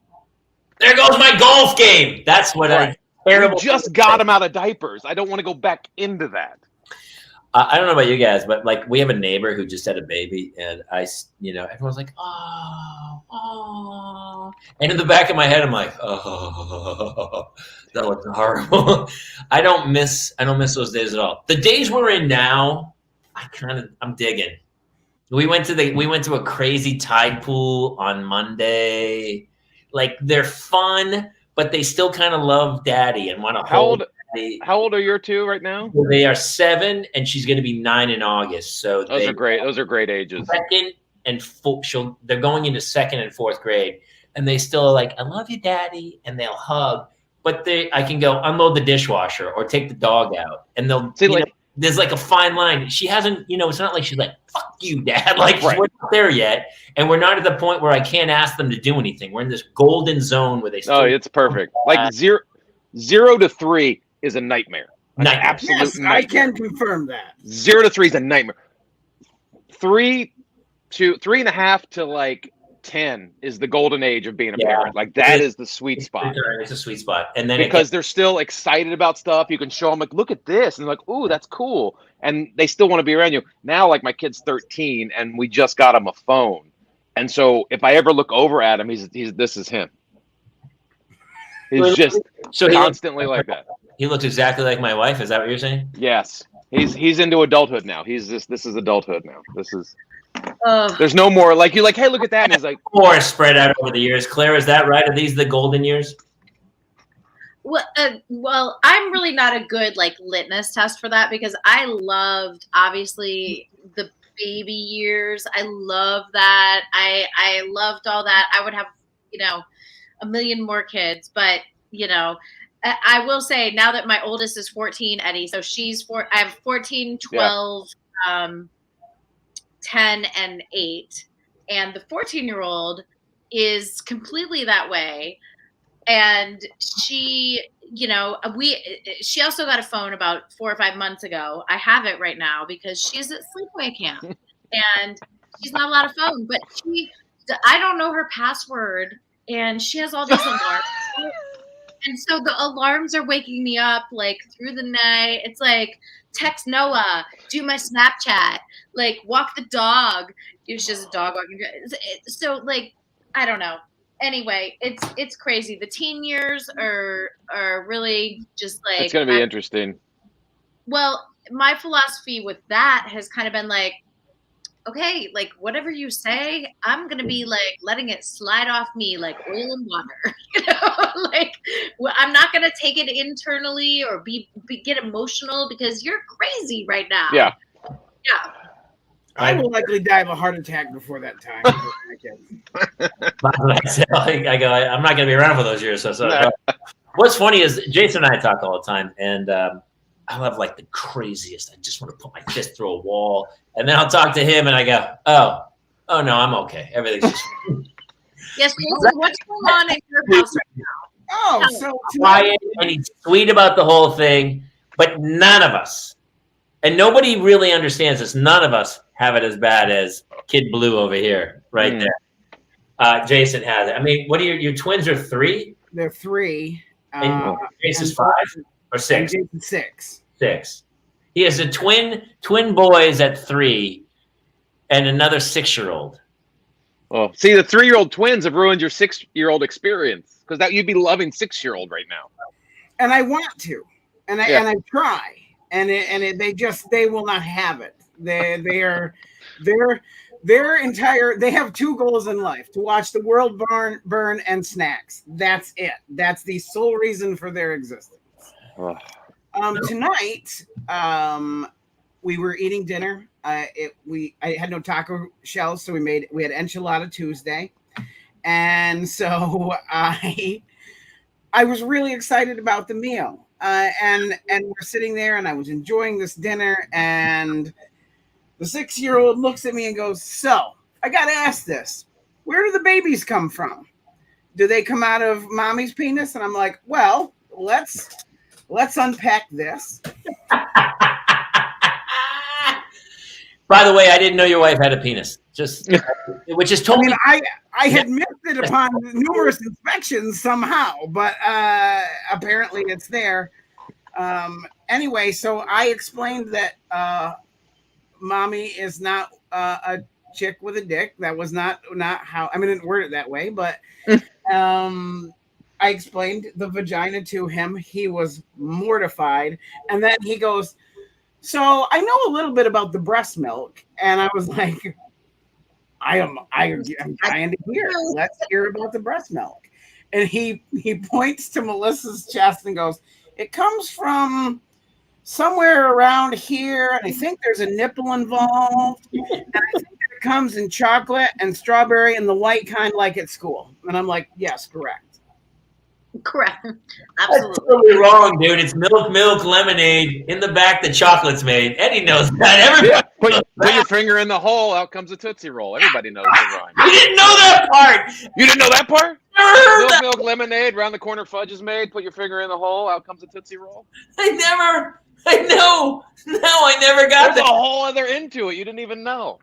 There goes my golf game. That's what Right. terrible. You just got him out of diapers. I don't want to go back into that. I don't know about you guys, but like we have a neighbor who just had a baby, and everyone's like, oh, and in the back of my head, I'm like, oh, that looks horrible. I don't miss those days at all. The days we're in now, I'm digging. We went to a crazy tide pool on Monday. Like they're fun, but they still kind of love daddy and want to hold. How old are your two right now? They are 7, and she's going to be 9 in August. So those are great. Those are great ages. Second and they're going into 2nd and 4th grade, and they still are like, "I love you, daddy," and they'll hug. But I can go unload the dishwasher or take the dog out, and they'll there's like a fine line. She hasn't, it's not like she's like, "Fuck you, dad." Like we're not there yet, and we're not at the point where I can't ask them to do anything. We're in this golden zone where they. Oh, it's perfect. Like 0 to 3 is a nightmare. An absolute nightmare. I can confirm that. 0 to 3 is a nightmare. 3.5 to like 10 is the golden age of being a parent. Like that is the sweet spot. It's a sweet spot, and then because they're still excited about stuff. You can show them like, look at this, and they're like, ooh, that's cool, and they still want to be around you. Now, like my kid's 13, and we just got him a phone, and so if I ever look over at him, this is him. He's just constantly like that. He looks exactly like my wife. Is that what you're saying? Yes. He's into adulthood now. This is adulthood now. There's no more like you're like, hey, look at that. And he's like, more spread out over the years. Claire, is that right? Are these the golden years? Well, I'm really not a good like litmus test for that because I loved obviously the baby years. I love that. I loved all that. I would have, a million more kids, but I will say now that my oldest is 14, Eddie, so I have 14, 12, 10 and 8. And the 14-year-old is completely that way. And she, she also got a phone about 4 or 5 months ago. I have it right now because she's at sleepaway camp and she's not allowed a phone, but I don't know her password and she has all these alarms. And so the alarms are waking me up like through the night. It's like text Noah, do my Snapchat, like walk the dog. It's just a dog walking. So like, I don't know. Anyway, it's crazy. The teen years are really just like. It's going to be interesting. Well, my philosophy with that has kind of been like, okay, like whatever you say, I'm gonna be like letting it slide off me like oil and water. Like I'm not gonna take it internally or get emotional because you're crazy right now. Yeah. I will likely die of a heart attack before that time. I go, I'm not gonna be around for those years. So. What's funny is Jason and I talk all the time, and I'll have like the craziest. I just want to put my fist through a wall, and then I'll talk to him, and I go, "Oh no, I'm okay. Everything's just." Yes, what's going on in your house right now? So quiet, and he's sweet about the whole thing, but none of us, and nobody really understands this. None of us have it as bad as Kid Blue over here, right there. Jason has it. I mean, what are your twins? Are 3? They're 3. Jason's 5 or 6. Jason's 6. 6. He has a twin boys at 3, and another 6-year-old. Oh, see, the 3-year-old twins have ruined your 6-year-old experience because that you'd be loving 6-year-old right now. And I want to, and I try, and they will not have it. They have 2 goals in life: to watch the world burn and snacks. That's it. That's the sole reason for their existence. Tonight, we were eating dinner. I had no taco shells, so we had enchilada Tuesday, and so I was really excited about the meal. And we're sitting there, and I was enjoying this dinner, and the 6-year-old looks at me and goes, "So I got to ask this: where do the babies come from? Do they come out of mommy's penis?" And I'm like, "Well, let's unpack this." By the way, I didn't know your wife had a penis. Just, which is totally. I had missed it upon numerous inspections somehow, but apparently it's there. Anyway, so I explained that mommy is not a chick with a dick. That was not how I didn't word it that way, but I explained the vagina to him. He was mortified, and then he goes, "So I know a little bit about the breast milk," and I was like, I'm trying to hear. Let's hear about the breast milk. And he points to Melissa's chest and goes, "It comes from somewhere around here, and I think there's a nipple involved. And I think it comes in chocolate and strawberry and the white kind, like at school." And I'm like, "Yes, correct." Correct. That's Absolutely. totally wrong, dude. It's milk, lemonade. In the back, the chocolate's made. Eddie knows that. Everybody put your finger in the hole. Out comes a Tootsie Roll. Everybody knows the rhyme. You didn't know that part. You didn't know that part? Never heard that. Milk, lemonade. Round the corner, fudge is made. Put your finger in the hole. Out comes a Tootsie Roll. I know. No, I never got There's that. a whole other into it. You didn't even know.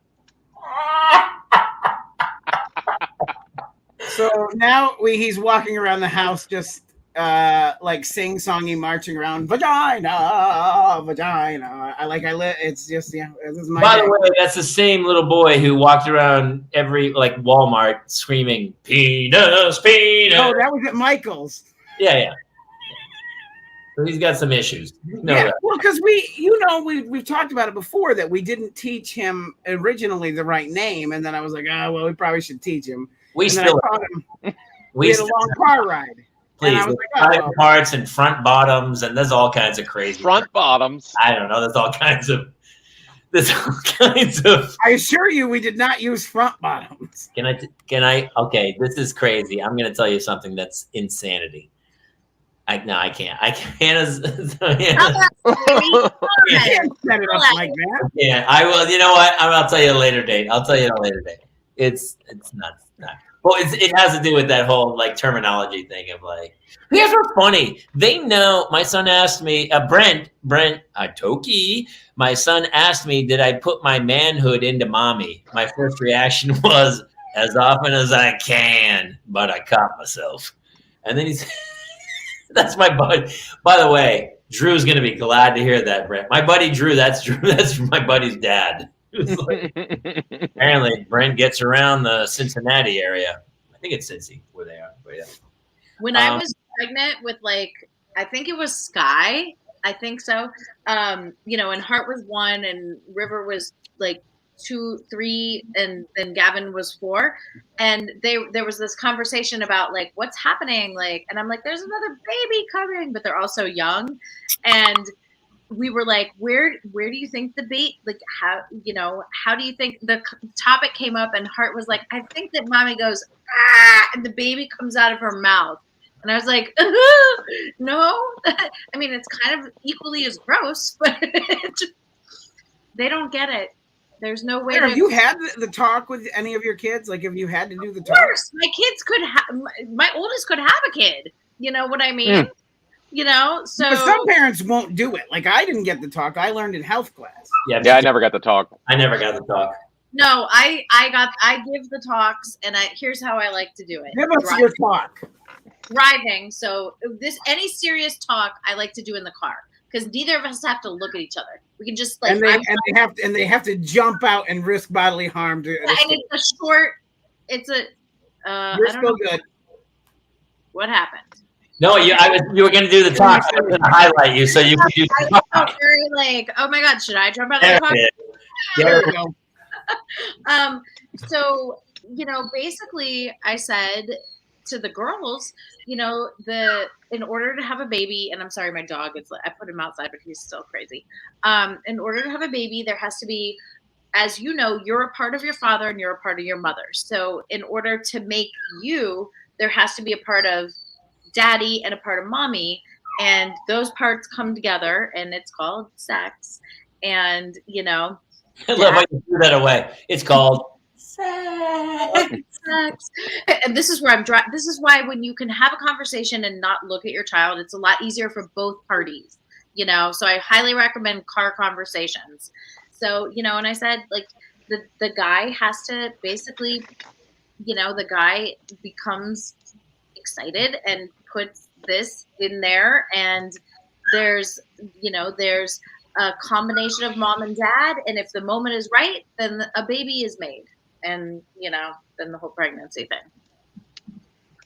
So now he's walking around the house just like sing-songy, marching around, vagina. It's just, yeah, this is my By day. the way, that's the same little boy who walked around every Walmart screaming penis. Oh, that was at Michael's. Yeah. So he's got some issues. Yeah, well, because we've talked about it before that we didn't teach him originally the right name, and then I was like, we probably should teach him. We and still taught him. We had a long car ride. Please, and I was private parts and front bottoms, and there's all kinds of crazy front bottoms. I don't know. There's all kinds of. I assure you, we did not use front bottoms. Can I? Okay, this is crazy. I'm going to tell you something that's insanity. I can't. I can't. You can't set it up like that. Yeah, I will. You know what? I'll tell you at a later date. I'll tell you at a later date. It's nuts. Well, it has to do with that whole terminology thing of here's what's funny. They know. My son asked me, Brent, Toki. My son asked me, did I put my manhood into mommy? My first reaction was, as often as I can, but I caught myself. And then he said, that's my buddy. By the way, Drew's going to be glad to hear that, Brent. My buddy Drew, that's my buddy's dad. Apparently, Brent gets around the Cincinnati area. I think it's Cincy where they are. But yeah. When I was pregnant with I think it was Sky. I think so. And Hart was 1 and River was 2, 3, and then Gavin was 4. And there was this conversation about what's happening, and I'm like, there's another baby coming, but they're also young. And we were like, where do you think the baby, how do you think the topic came up? And Hart was like, I think that mommy goes, ah, and the baby comes out of her mouth. And I was like, no. I mean, it's kind of equally as gross, but they don't get it. There's no way. Have you had the talk with any of your kids? Have you had to do the talk? Of course. My kids could my oldest could have a kid. You know what I mean? So. But some parents won't do it. I didn't get the talk. I learned in health class. Yeah, I never got the talk. I never got the talk. No, I give the talks, and here's how I like to do it. Give us your talk. Driving. So any serious talk I like to do in the car, because neither of us have to look at each other. We can just and they have to jump out and risk bodily harm. And it's a short. It's a. You're still good. What happened? No, you were going to do the talk. I was going to highlight you so you could do the talk. I felt very oh my God, should I jump out the car? There we go. So basically, I said to the girls, in order to have a baby, and I'm sorry, my dog is, I put him outside, but he's still crazy. In order to have a baby, there has to be, as you know, you're a part of your father and you're a part of your mother. So in order to make you, there has to be a part of daddy and a part of mommy, and those parts come together, and it's called sex. And I love how you threw that away. It's called sex. And this is where this is why when you can have a conversation and not look at your child, it's a lot easier for both parties. So I highly recommend car conversations. So and I said the guy has to basically, the guy becomes excited and puts this in there, and there's a combination of mom and dad, and if the moment is right, then a baby is made, and then the whole pregnancy thing.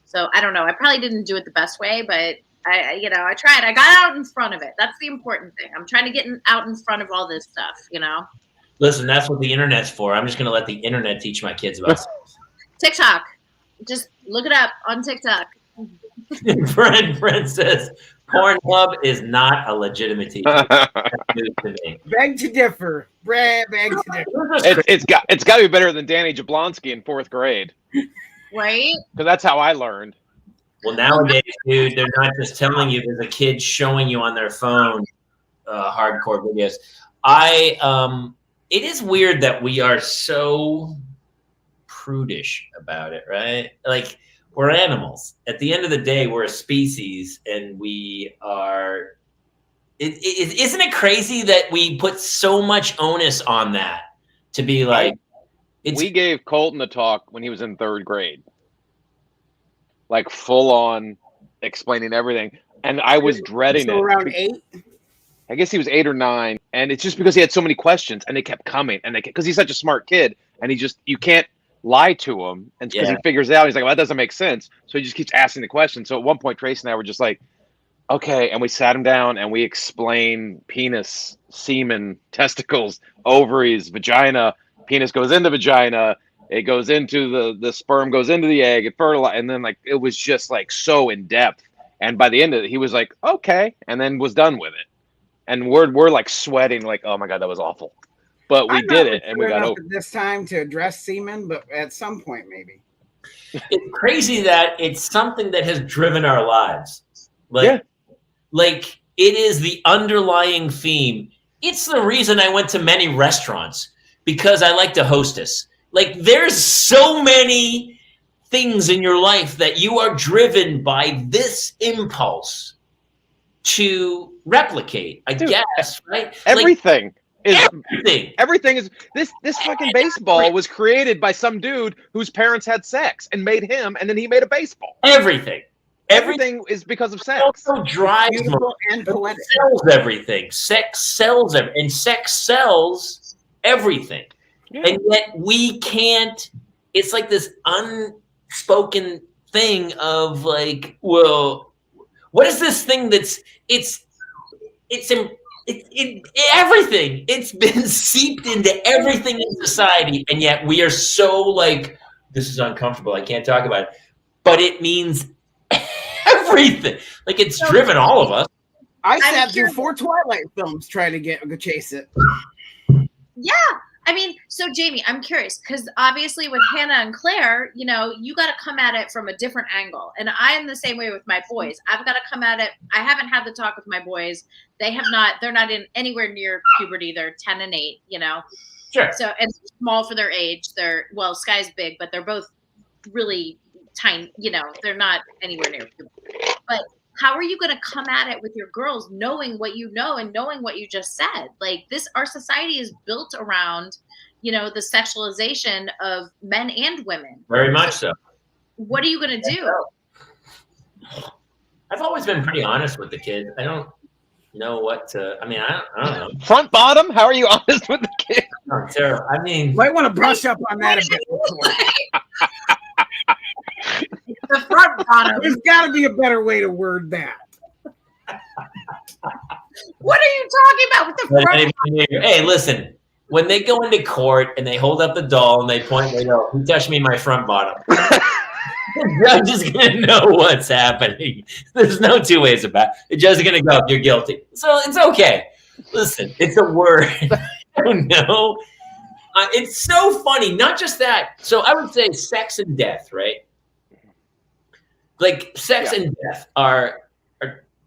So I don't know, I probably didn't do it the best way, but I tried. I got out in front of it. That's the important thing. I'm trying to get out in front of all this stuff, Listen, that's what the internet's for. I'm just going to let the internet teach my kids about sex. TikTok. Just look it up on TikTok. Friend says Pornhub is not a legitimate teacher. Beg to differ. Beg to differ. It's got to be better than Danny Jablonski in 4th grade. Right? Because that's how I learned. Well, nowadays, dude, they're not just telling you. There's a kid showing you on their phone hardcore videos. It is weird that we are so prudish about it, right? Like, we're animals. At the end of the day, we're a species, and we are. Isn't it crazy that we put so much onus on that to be like? We gave Colton a talk when he was in 3rd grade. Like full on explaining everything. And I was dreading it. Around 8? I guess he was 8 or 9. And it's just because he had so many questions and they kept coming. And because he's such a smart kid and you can't lie to him. And because he figures it out, he's like, well, that doesn't make sense. So he just keeps asking the question. So at one point, Trace and I were just like, okay. And we sat him down and we explained penis, semen, testicles, ovaries, vagina. Penis goes into vagina. It goes into the sperm goes into the egg, it fertilizes, and then like it was just like so in depth. And by the end of it, he was like, okay, and then was done with it. And we're like sweating, like, oh my god, that was awful. But we did it, and we got over. This time to address semen, but at some point, maybe. It's crazy that it's something that has driven our lives. Like it is the underlying theme. It's the reason I went to many restaurants, because I like to hostess. Like, there's so many things in your life that you are driven by this impulse to replicate, I guess, right? Everything. Everything. Everything is this fucking baseball was created by some dude whose parents had sex and made him, and then he made a baseball. Everything is because of sex. Also drives and poetic. Sells everything. Sex sells everything, and sex sells everything. Yeah. And yet we can't. It's like this unspoken thing of like, well, what is this thing that's it's everything. It's been seeped into everything in society, and yet we are so like, this is uncomfortable. I can't talk about it, but it means everything. Like, it's driven all of us. I sat through 4 Twilight films trying to chase it. Yeah. I mean, so Jamie, I'm curious, because obviously with Hannah and Claire, you got to come at it from a different angle. And I am the same way with my boys. I've got to come at it. I haven't had the talk with my boys. They're not in anywhere near puberty. They're 10 and 8, Sure. So, and small for their age. Sky's big, but they're both really tiny, they're not anywhere near puberty. But how are you going to come at it with your girls, knowing what you know and knowing what you just said? Like, our society is built around, the sexualization of men and women. Very much so. What are you going to do? I've always been pretty honest with the kids. I don't know what to. I mean, I don't know. Front, bottom. How are you honest with the kids? No, terrible. I mean, you might want to brush up on that a bit. The front, bottom. There's got to be a better way to word that. What are you talking about with the front? Hey, listen. When they go into court and they hold up the doll and they point, they go, "Who touched me, my front bottom?" The judge is going to know what's happening. There's no two ways about it. The judge is going to go, "You're guilty." So it's okay. Listen, it's a word. I don't know. It's so funny. Not just that. So I would say sex and death, right? Like, sex and death are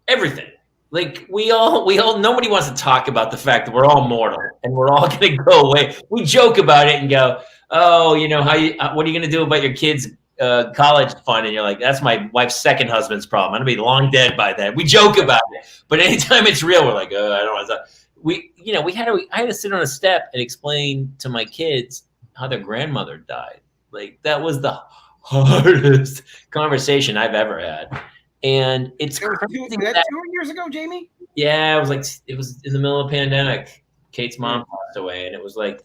everything. Like, we all, nobody wants to talk about the fact that we're all mortal and we're all going to go away. We joke about it and go, "Oh, what are you going to do about your kids' college fund?" And you're like, "That's my wife's second husband's problem. I'm going to be long dead by then." We joke about it, but anytime it's real, we're like, "Oh, I don't want to." I had to sit on a step and explain to my kids how their grandmother died. Like that was the hardest conversation I've ever had. And it's crazy that 2 years ago, Jamie? Yeah, it was in the middle of the pandemic. Kate's mom passed away, and it was like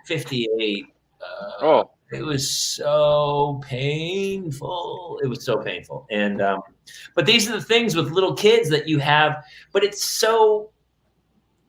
58. It was so painful. It was so painful. And but these are the things with little kids that you have. But it's so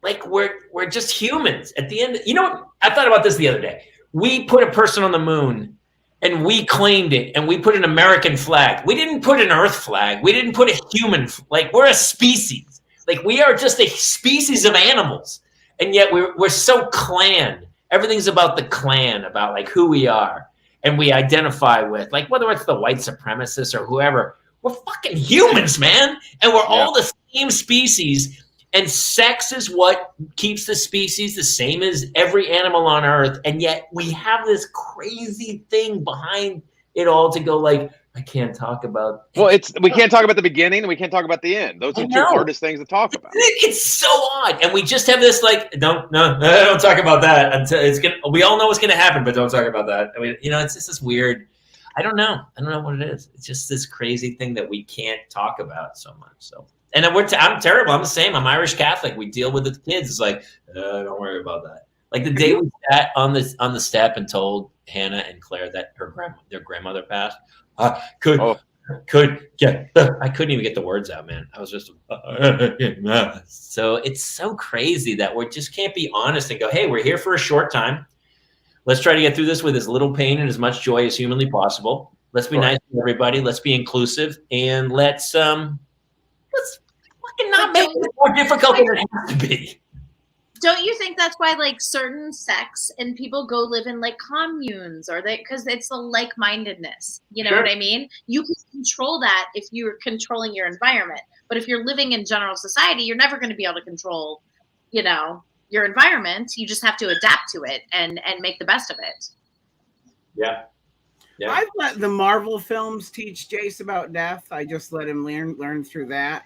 like we're just humans at the end. You know what? I thought about this the other day. We put a person on the moon. And we claimed it, and we put an American flag. We didn't put an Earth flag. We didn't put a human. Like we're a species. Like we are just a species of animals, and yet we're so clan. Everything's about the clan, about like who we are, and we identify with like whether it's the white supremacists or whoever. We're fucking humans, man, and we're all the same species. And sex is what keeps the species the same as every animal on Earth. And yet we have this crazy thing behind it all to go like, I can't talk about. Well, we can't talk about the beginning and we can't talk about the end. Those are two hardest things to talk about. It's so odd. And we just have this like, don't talk about that until we all know what's going to happen, but don't talk about that. I mean, it's just this weird, I don't know what it is. It's just this crazy thing that we can't talk about so much. So. And I'm terrible. I'm the same. I'm Irish Catholic. We deal with the kids. It's like, don't worry about that. Like the day we sat on the step and told Hannah and Claire that their grandmother passed. I couldn't even get the words out, man. I was just so it's so crazy that we just can't be honest and go, hey, we're here for a short time. Let's try to get through this with as little pain and as much joy as humanly possible. Let's be nice to everybody. Let's be inclusive, and let's fucking not make it more difficult than it has to be. Don't you think that's why like certain sects and people go live in like communes because it's the like-mindedness, you know what I mean? You can control that if you're controlling your environment, but if you're living in general society, you're never going to be able to control, your environment. You just have to adapt to it and make the best of it. Yeah. I've let the Marvel films teach Jace about death. I just let him learn through that.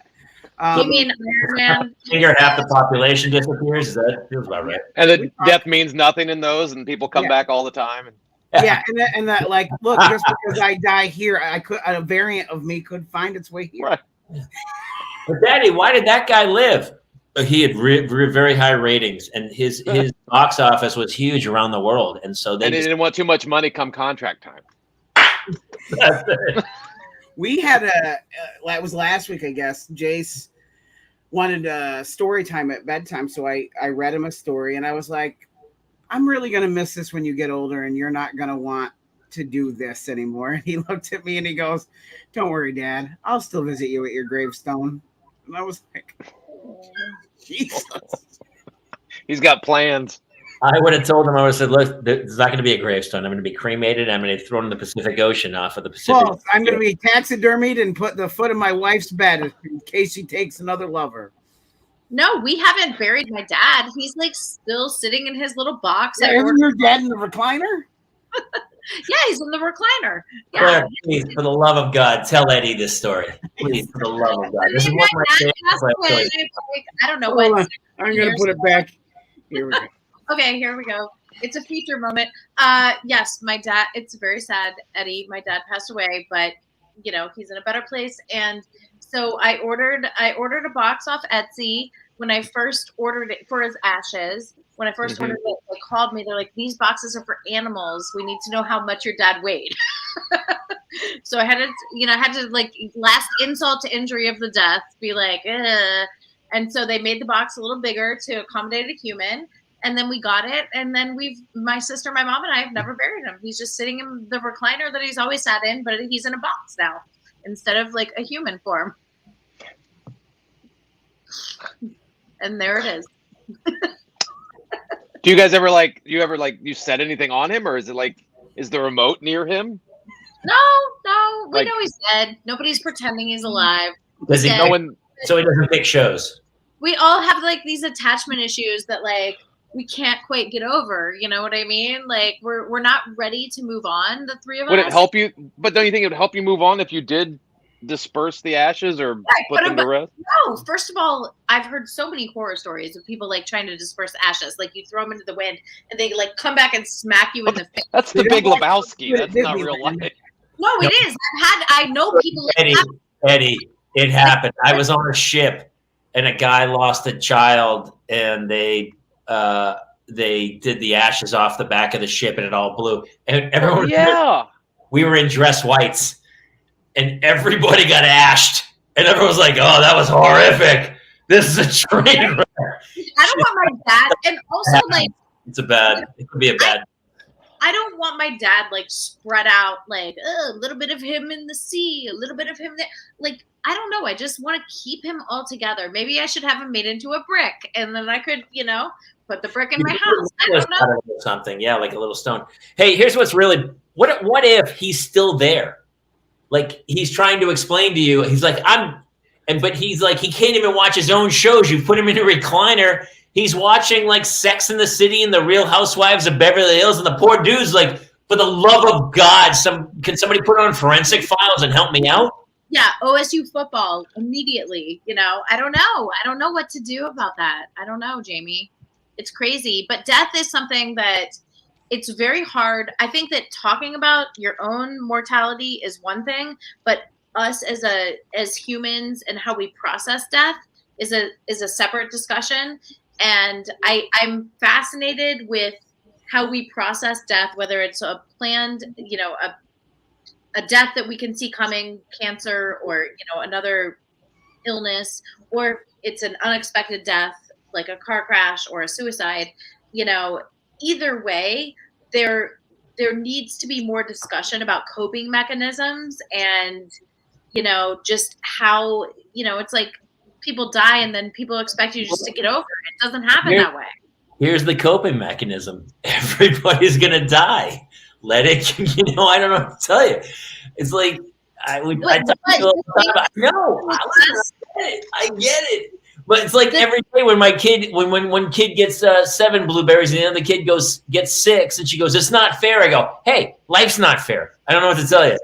You mean Iron Man? Figure half the population disappears. That feels about right. And death means nothing in those, and people come back all the time. Yeah, and that like, look, just because I die here, a variant of me could find its way here. Right. But Daddy, why did that guy live? He had very high ratings, and his box office was huge around the world, and so they didn't want too much money come contract time. That's it. We had it was last week, I guess. Jace wanted a story time at bedtime, so I read him a story, and I was like, I'm really going to miss this when you get older, and you're not going to want to do this anymore. And he looked at me and he goes, don't worry, Dad. I'll still visit you at your gravestone. And I was like, Jesus. He's got plans. I would have told him, I would have said, look, there's not going to be a gravestone. I'm going to be cremated. I'm going to be thrown in the Pacific Ocean off of the Pacific. Well, I'm going to be taxidermied and put the foot of my wife's bed in case she takes another lover. No, we haven't buried my dad. He's like still sitting in his little box. Yeah, isn't your dad in the recliner? Yeah, he's in the recliner. Yeah. Claire, please, for the love of God, tell Eddie this story. Please, for the love of God. This is one of my favorites. I don't know what. I'm going to put it back. Here we go. Okay, here we go. It's a feature moment. Yes, my dad, it's very sad, Eddie. My dad passed away, but he's in a better place. And so I ordered a box off Etsy when I first ordered it for his ashes. When I first ordered it, they called me. They're like, these boxes are for animals. We need to know how much your dad weighed. So I had to like last insult to injury of the death, be like, ugh. And so they made the box a little bigger to accommodate a human. And then we got it. And then my sister, my mom, and I have never buried him. He's just sitting in the recliner that he's always sat in, but he's in a box now instead of like a human form. And there it is. Do you guys ever you set anything on him, or is it like, is the remote near him? No, we know he's dead. Nobody's pretending he's alive. Does he so he doesn't pick shows? We all have like these attachment issues that like we can't quite get over. You know what I mean? Like we're not ready to move on. The three of us. Would it help you? But don't you think it would help you move on if you did disperse the ashes or put them to rest? No, first of all, I've heard so many horror stories of people like trying to disperse ashes. Like you throw them into the wind and they like come back and smack you in the face. That's the Big Lebowski. That's not real life. No, it is. I know people. Eddie, it happened. I was on a ship and a guy lost a child and they did the ashes off the back of the ship and it all blew. And everyone, we were in dress whites and everybody got ashed. And everyone was like, "Oh, that was horrific. This is a train wreck." I don't want my dad, and also like it could be a bad. I don't want my dad like spread out like a little bit of him in the sea, a little bit of him there. Like I don't know. I just want to keep him all together. Maybe I should have him made into a brick, and then I could, put the brick in my house. I don't know. Something, yeah, like a little stone. Hey, here's what's really what if he's still there? Like he's trying to explain to you. He's like, but he's like, he can't even watch his own shows. You put him in a recliner. He's watching like Sex and the City and the Real Housewives of Beverly Hills, and the poor dude's like, for the love of God, can somebody put on Forensic Files and help me out? Yeah, OSU football immediately. I don't know. I don't know what to do about that. I don't know, Jamie. It's crazy. But death is something that it's very hard. I think that talking about your own mortality is one thing, but us as humans and how we process death is a separate discussion. And I'm fascinated with how we process death, whether it's a planned, a death that we can see coming, cancer, or, another illness, or it's an unexpected death, like a car crash or a suicide. Either way, there needs to be more discussion about coping mechanisms and, just how, it's like people die and then people expect you just to get over it. It doesn't happen that way. Here's the coping mechanism. Everybody's going to die. Let it, I don't know what to tell you. It's like, I get it. But it's like every day when my kid, when kid gets 7 blueberries and the other kid gets 6 and she goes, "It's not fair." I go, "Hey, life's not fair. I don't know what to tell you.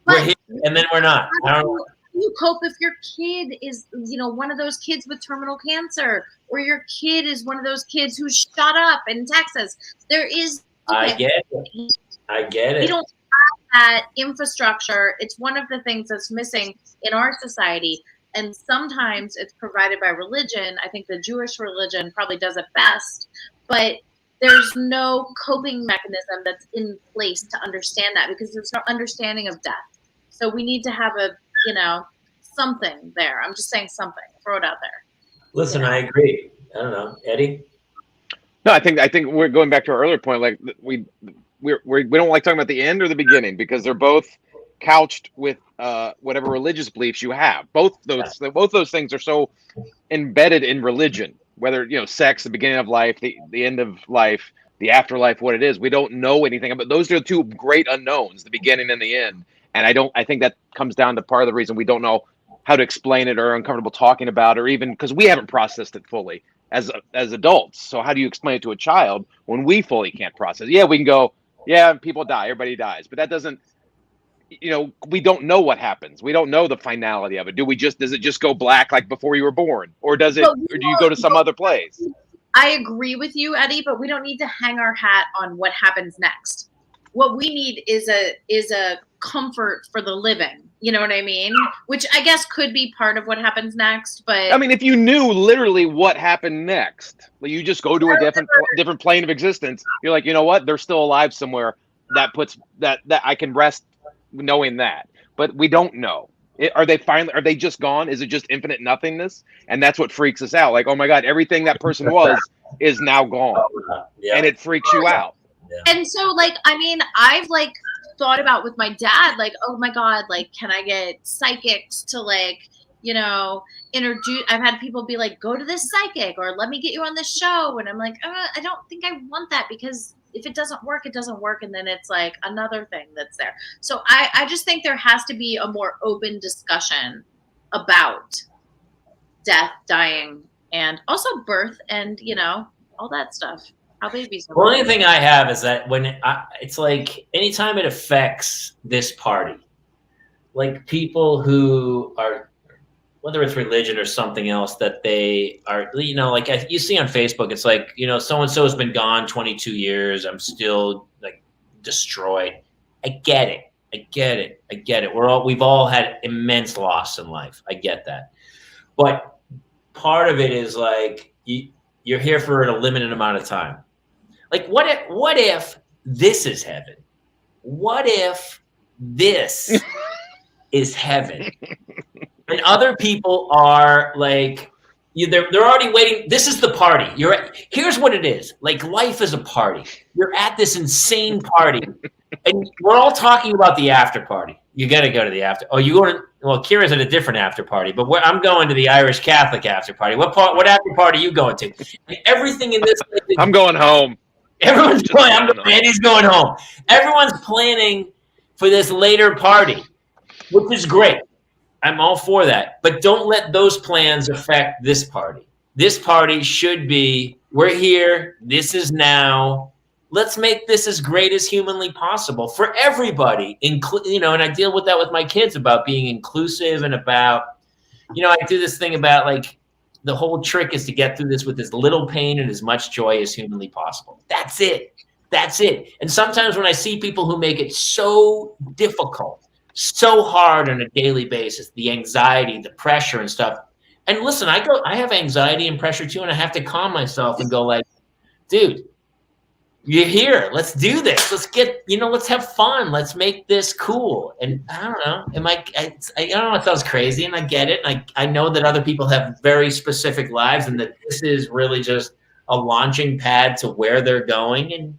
We're here and then we're not." I don't know. You cope if your kid is, one of those kids with terminal cancer, or your kid is one of those kids who's shot up in Texas. There is. I get it. We don't have that infrastructure. It's one of the things that's missing in our society. And sometimes it's provided by religion. I think the Jewish religion probably does it best, but there's no coping mechanism that's in place to understand that because there's no understanding of death. So we need to have something there. I'm just saying something. Throw it out there. Listen, I agree. I don't know, Eddie. No, I think we're going back to our earlier point. Like we don't like talking about the end or the beginning because they're both couched with whatever religious beliefs you have. Both those things are so embedded in religion. Whether sex, the beginning of life, the end of life, the afterlife, what it is, we don't know anything about. Those are the two great unknowns: the beginning and the end. And I think that comes down to part of the reason we don't know how to explain it or are uncomfortable talking about it, or even because we haven't processed it fully as adults. So how do you explain it to a child when we fully can't process it? Yeah, we can go, yeah, people die, everybody dies, but that doesn't, we don't know what happens. We don't know the finality of it. Does it just go black like before you were born, or does it, or do you go to some other place? I agree with you, Eddie, but we don't need to hang our hat on what happens next. What we need is a comfort for the living. You know what I mean? Which I guess could be part of what happens next. But I mean, if you knew literally what happened next, like you just go to a different plane of existence. You're like, you know what? They're still alive somewhere. That puts that I can rest knowing that. But we don't know. Are they just gone? Is it just infinite nothingness? And that's what freaks us out. Like, oh my God, everything that person was is now gone. Yeah. And it freaks you out. Yeah. And so, like, I mean, I've like thought about with my dad, like, oh my God, like, can I get psychics to like, introduce? I've had people be like, go to this psychic or let me get you on this show. And I'm like, I don't think I want that because if it doesn't work, it doesn't work. And then it's like another thing that's there. So I just think there has to be a more open discussion about death, dying, and also birth and, all that stuff. How babies are. The only thing I have is that it's like anytime it affects this party, like people who are, whether it's religion or something else, that they are, you know, like you see on Facebook, it's like, you know, so-and-so has been gone 22 years. I'm still like destroyed. I get it. I get it. I get it. We've all had immense loss in life. I get that. But part of it is like, you're here for a limited amount of time. Like, what if this is heaven? What if this is heaven? And other people are like, they're already waiting. This is the party. Here's what it is. Like, life is a party. You're at this insane party, and we're all talking about the after party. You got to go to the after. Oh, you go to, well, Kira's at a different after party, but I'm going to the Irish Catholic after party. What after party are you going to? And everything in this. I'm going home. Everyone's going. Andy's going home. Everyone's planning for this later party, which is great. I'm all for that. But don't let those plans affect this party. This party should be, we're here. This is now. Let's make this as great as humanly possible for everybody. You know, and I deal with that with my kids about being inclusive and about, you know, I do this thing about like, the whole trick is to get through this with as little pain and as much joy as humanly possible. That's it. That's it. And sometimes when I see people who make it so difficult, so hard on a daily basis, the anxiety, the pressure and stuff. And listen, I have anxiety and pressure too, and I have to calm myself and go like, dude, you're here. Let's do this. Let's have fun. Let's make this cool. And I don't know. I don't know. It sounds crazy, and I get it. I know that other people have very specific lives, and that this is really just a launching pad to where they're going. And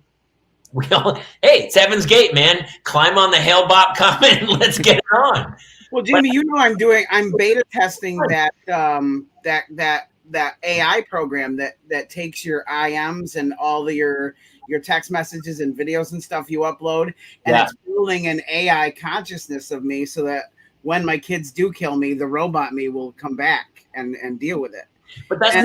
we all, hey, it's Heaven's Gate, man. Climb on the Hail Bop Comet and let's get it on. Well, Jimmy, you know, I'm beta testing that AI program that takes your IMs and all your text messages and videos and stuff you upload, and it's building an AI consciousness of me so that when my kids do kill me, the robot me will come back and deal with it. But that's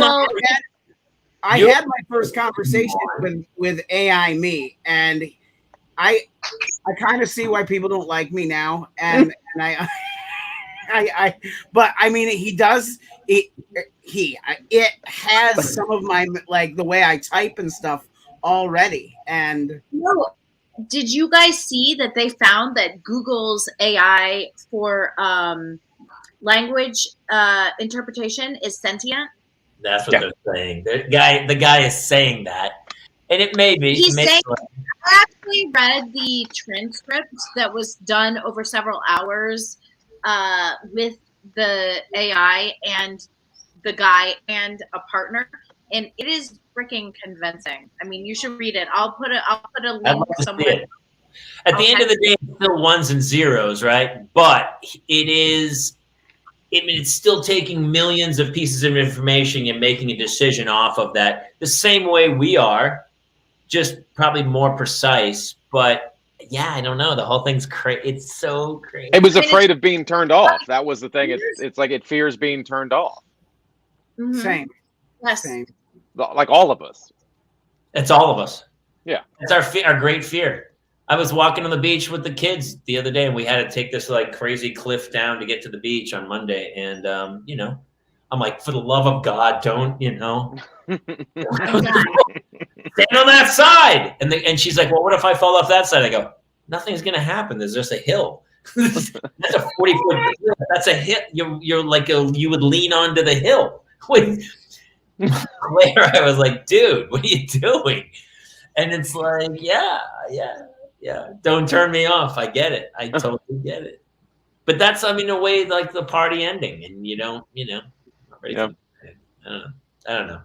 I had my first conversation with AI me, and I kind of see why people don't like me now, and but I mean, it has some of my, like, the way I type and stuff already. And did you guys see that they found that Google's AI for language interpretation is sentient? That's what they're saying. The guy is saying that, and it may be. He's saying. I actually read the transcript that was done over several hours with the AI and the guy and a partner, and it is freaking convincing. I mean, you should read it. I'll put a link somewhere. At the end of the day, it's still ones and zeros, right? But it is. I mean, it's still taking millions of pieces of information and making a decision off of that, the same way we are, just probably more precise. But yeah, I don't know. The whole thing's crazy. It's so crazy. It was afraid of being turned off. That was the thing. It's like it fears being turned off. Mm-hmm. Same. Yes. Same. Like all of us. It's all of us. Yeah. It's our great fear. I was walking on the beach with the kids the other day, and we had to take this like crazy cliff down to get to the beach on Monday. And, I'm like, for the love of God, don't, stand on that side. And she's like, well, what if I fall off that side? I go, nothing's going to happen. There's just a hill. That's a 40-foot hill. That's a hill. You're like, you would lean onto the hill. With Claire, I was like, dude, what are you doing? And it's like, yeah. Don't turn me off. I get it. I totally get it. But that's, I mean, a way like the party ending, and I don't know.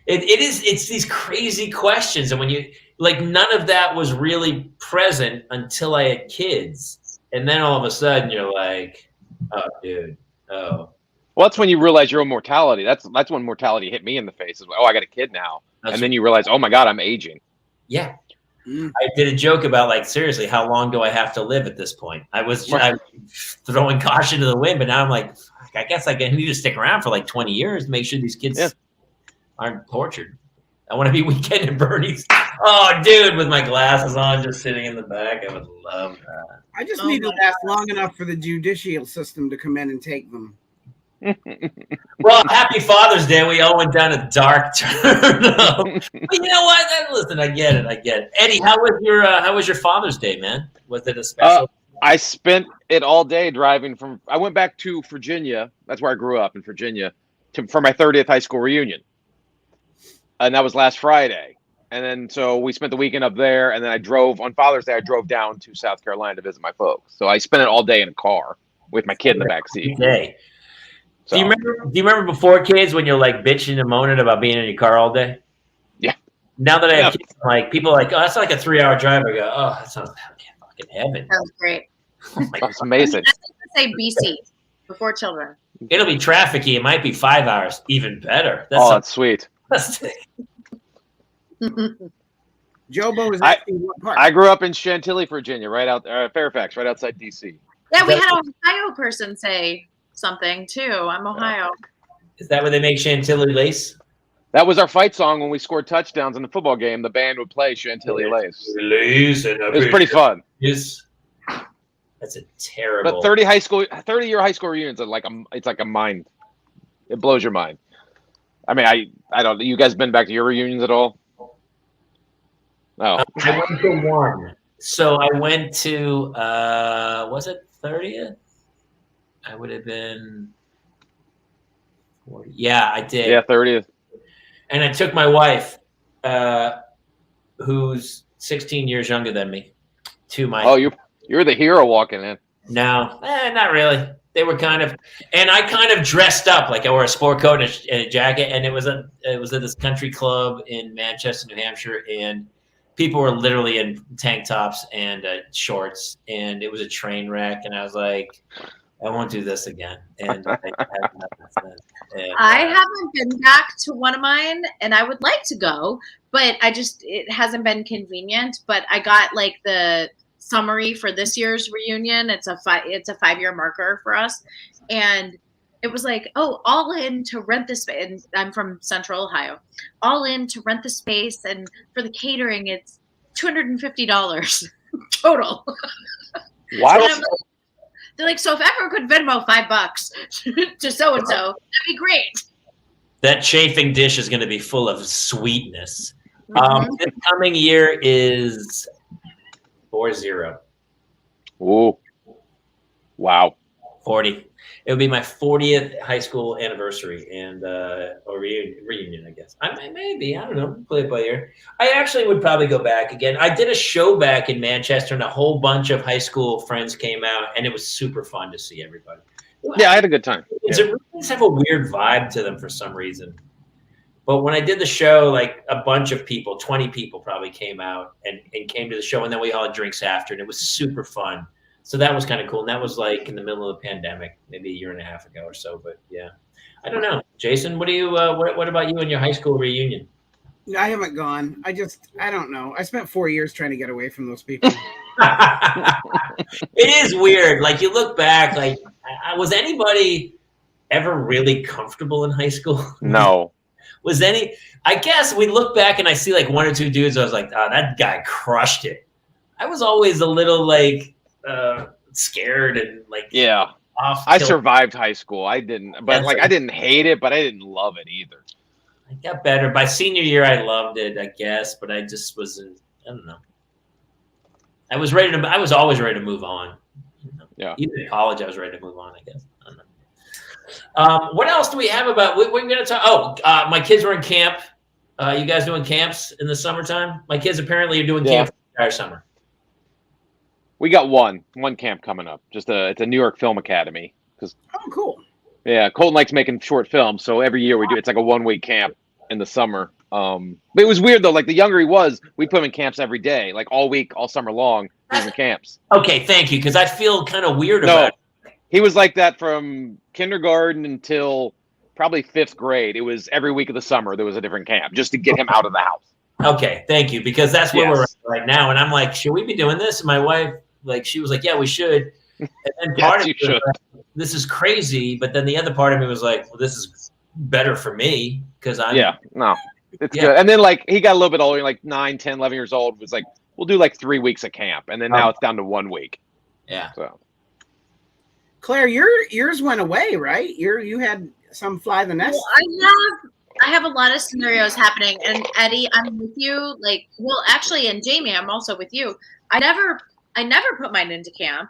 It's these crazy questions, and when you like, none of that was really present until I had kids, and then all of a sudden you're like, oh, dude, oh. Well, that's when you realize your own mortality. That's when mortality hit me in the face. Is like, oh, I got a kid now, and then you realize, oh my God, I'm aging. Yeah. I did a joke about, like, seriously, how long do I have to live at this point? I was throwing caution to the wind, but now I'm like, I guess I need to stick around for like 20 years to make sure these kids aren't tortured. I want to be Weekend at Bernie's. Oh, dude, with my glasses on, just sitting in the back. I would love that. I just need to last long enough for the judicial system to come in and take them. Well, happy Father's Day. We all went down a dark turn. But you know what? Listen, I get it. Eddie, how was your Father's Day, man? Was it a special? I spent it all day driving I went back to Virginia. That's where I grew up, in Virginia, for my 30th high school reunion. And that was last Friday. And then so we spent the weekend up there, and then on Father's Day, I drove down to South Carolina to visit my folks. So I spent it all day in a car with my kid in the back seat. Day. So, do you remember before, kids, when you're like bitching and moaning about being in your car all day? Yeah. Now that I have kids, like people are like, oh, that's like a 3-hour drive. I go, oh, that sounds fucking heaven. That was great. That's amazing. I say BC before children. It'll be trafficy. It might be 5 hours. Even better. That's sweet. Jobo is asking what part. I grew up in Chantilly, Virginia, Fairfax, right outside DC. Yeah, we had an Ohio person say something too. I'm Ohio. Is that where they make Chantilly lace? That was our fight song when we scored touchdowns in the football game. The band would play Chantilly lace. It was pretty fun. That's a terrible. But 30-year high school reunions are it's like a mind. It blows your mind. I mean, I don't. You guys been back to your reunions at all? No. I went to one. So I went to was it 30th? I would have been 40. Yeah, I did. Yeah, 30th. And I took my wife, who's 16 years younger than me, to my. Oh, you're the hero walking in. No, not really. They were and I kind of dressed up, like I wore a sport coat and a jacket, and it was at this country club in Manchester, New Hampshire, and people were literally in tank tops and shorts, and it was a train wreck, and I was like, I won't do this again. And I haven't been back to one of mine, and I would like to go, but it hasn't been convenient. But I got like the summary for this year's reunion. It's a 5-year marker for us, and it was like, oh, all in to rent the space. And I'm from Central Ohio. All in to rent the space, and for the catering, it's $250 total. What? They're like, so if everyone could Venmo $5 to so and so, that'd be great. That chafing dish is going to be full of sweetness. Mm-hmm. This coming year is 40. Ooh. Wow. 40. It would be my 40th high school anniversary and or reunion, I guess. I don't know. Play it by ear. I actually would probably go back again. I did a show back in Manchester, and a whole bunch of high school friends came out, and it was super fun to see everybody. Yeah, I had a good time. Reunions have a weird vibe to them for some reason. But when I did the show, like a bunch of people, 20 people probably came out and came to the show, and then we all had drinks after, and it was super fun. So that was kind of cool. And that was like in the middle of the pandemic, maybe a year and a half ago or so. But yeah, I don't know. Jason, what about you and your high school reunion? I haven't gone. I don't know. I spent 4 years trying to get away from those people. It is weird. Like you look back, like was anybody ever really comfortable in high school? No. I guess we look back and I see like one or two dudes. I was like, oh, that guy crushed it. I was always a little like, scared and like off. I survived high school. I didn't, but I didn't hate it, but I didn't love it either. I got better by senior year. I loved it, I guess, but I just wasn't. I don't know. I was always ready to move on. Yeah. Even in college, I was ready to move on. I guess. I don't know. What else do we have about? We're going to talk. Oh, my kids were in camp. You guys doing camps in the summertime? My kids apparently are doing camp the entire summer. We got one camp coming up. It's a New York Film Academy. Oh, cool. Yeah, Colton likes making short films, so every year we do. It's like a 1-week camp in the summer. But it was weird though. Like the younger he was, we put him in camps every day, like all week, all summer long. He was in camps. Okay, thank you, because I feel kind of weird about it. He was like that from kindergarten until probably 5th grade. It was every week of the summer there was a different camp just to get him out of the house. Okay, thank you, because that's where we're at right now. And I'm like, should we be doing this? And my wife, she was like, yeah, we should. And then part of me was like, this is crazy. But then the other part of me was like, well, this is better for me because I'm. Yeah, no. It's good. And then like he got a little bit older, like 9, 10, 11 years old. Was like, we'll do like 3 weeks of camp, and then now it's down to 1 week. Yeah. So Claire, yours went away, right? You had some fly the nest. Well, I have a lot of scenarios happening, and Eddie, I'm with you. Like, well, actually, and Jamie, I'm also with you. I never put mine into camp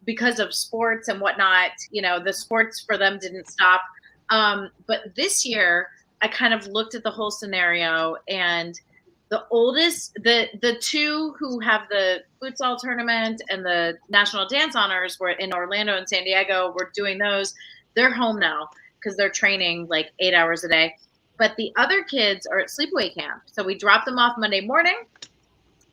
because of sports and whatnot. You know, the sports for them didn't stop. But this year, I kind of looked at the whole scenario, and the oldest, the two who have the futsal tournament and the national dance honors were in Orlando and San Diego. We're doing those. They're home now because they're training like 8 hours a day. But the other kids are at sleepaway camp. So we drop them off Monday morning.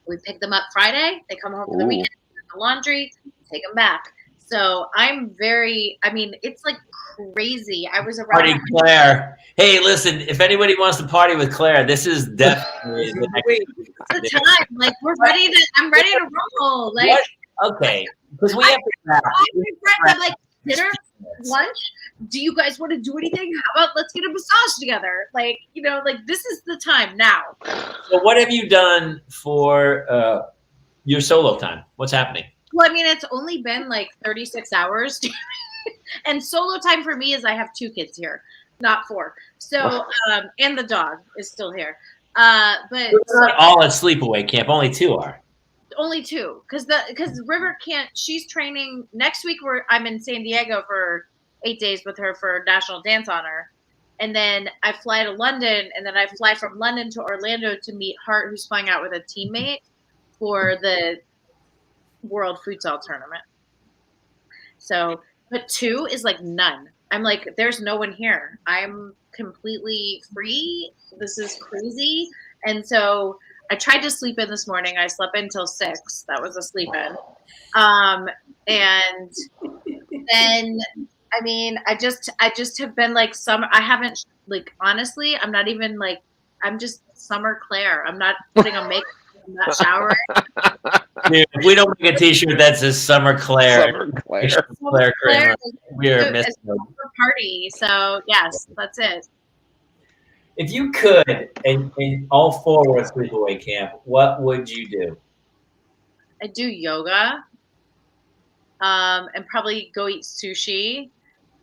We pick them up Friday. They come home for the weekend, do the laundry, take them back. So it's like crazy. I was around. Party Claire. Hey, listen, if anybody wants to party with Claire, this is definitely the time. Like I'm ready to roll. Like what? Okay. Because we have to I'm like, dinner, lunch. Do you guys want to do anything? How about let's get a massage together? Like, this is the time now. So what have you done for your solo time? What's happening? Well, I mean, it's only been like 36 hours. And solo time for me is I have 2 kids here, not 4. So, and the dog is still here. But we're not all at sleepaway camp. Only 2 are. Only 2, because River can't. She's training next week. I'm in San Diego for 8 days with her for National Dance Honor, and then I fly to London, and then I fly from London to Orlando to meet Hart, who's flying out with a teammate for the World Futsal Tournament. So, but 2 is like none. I'm like, there's no one here. I'm completely free. This is crazy, and so I tried to sleep in this morning. I slept in until 6. That was a sleep in. And then, I mean, I just have been like summer. I haven't, like, honestly, I'm not even like, I'm just Summer Claire. I'm not putting on makeup. I'm not showering. Dude, if we don't make a t-shirt that says Summer Claire. Summer Claire. Claire Kramer. We are missing a party. So, yes, that's it. If you could, and all 4 were at sleepaway camp, what would you do? I do yoga, and probably go eat sushi,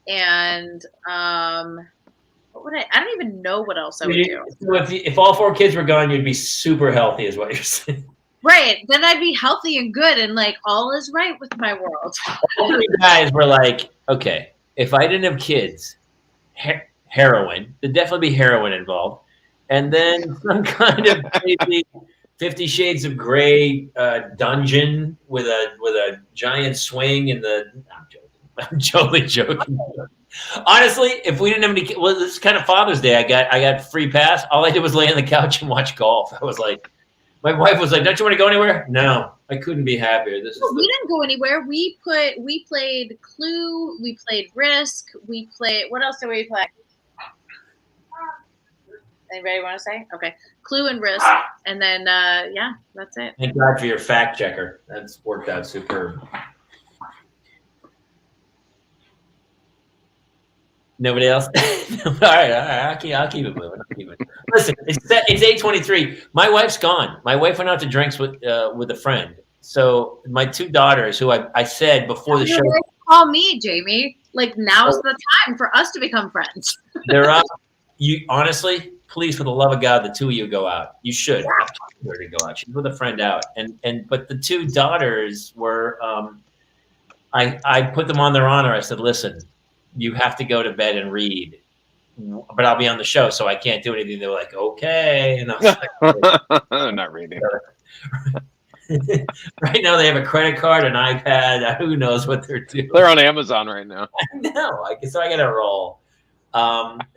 and what would I don't even know what else I would do. So if all 4 kids were gone, you'd be super healthy, is what you're saying. Right. Then I'd be healthy and good, and like all is right with my world. All you guys were like, okay, if I didn't have kids, heroin. There'd definitely be heroin involved. And then some kind of crazy 50 Shades of Grey dungeon with a giant swing in the... I'm joking. Honestly, if we didn't have any kids... Well, this is kind of Father's Day. I got free pass. All I did was lay on the couch and watch golf. I was like... My wife was like, don't you want to go anywhere? No, I couldn't be happier. We didn't go anywhere. We played Clue. We played Risk. We played... What else did we play? Anybody want to say? Okay. Clue and Risk. And then, yeah, that's it. Thank God for your fact checker. That's worked out superb. Nobody else? All right. I'll keep it moving. Listen, it's 8:23. My wife's gone. My wife went out to drinks with a friend. So my 2 daughters, who I said before the show. Call me, Jamie. Like, now's the time for us to become friends. They're up. You honestly, please, for the love of God, the 2 of you go out. You should. I told her to go out. She's with a friend out, but the 2 daughters were. I put them on their honor. I said, listen, you have to go to bed and read, but I'll be on the show, so I can't do anything. They were like, okay, and I was like, I'm not reading. Right now, they have a credit card, an iPad. Who knows what they're doing? They're on Amazon right now. I know. So I got to roll.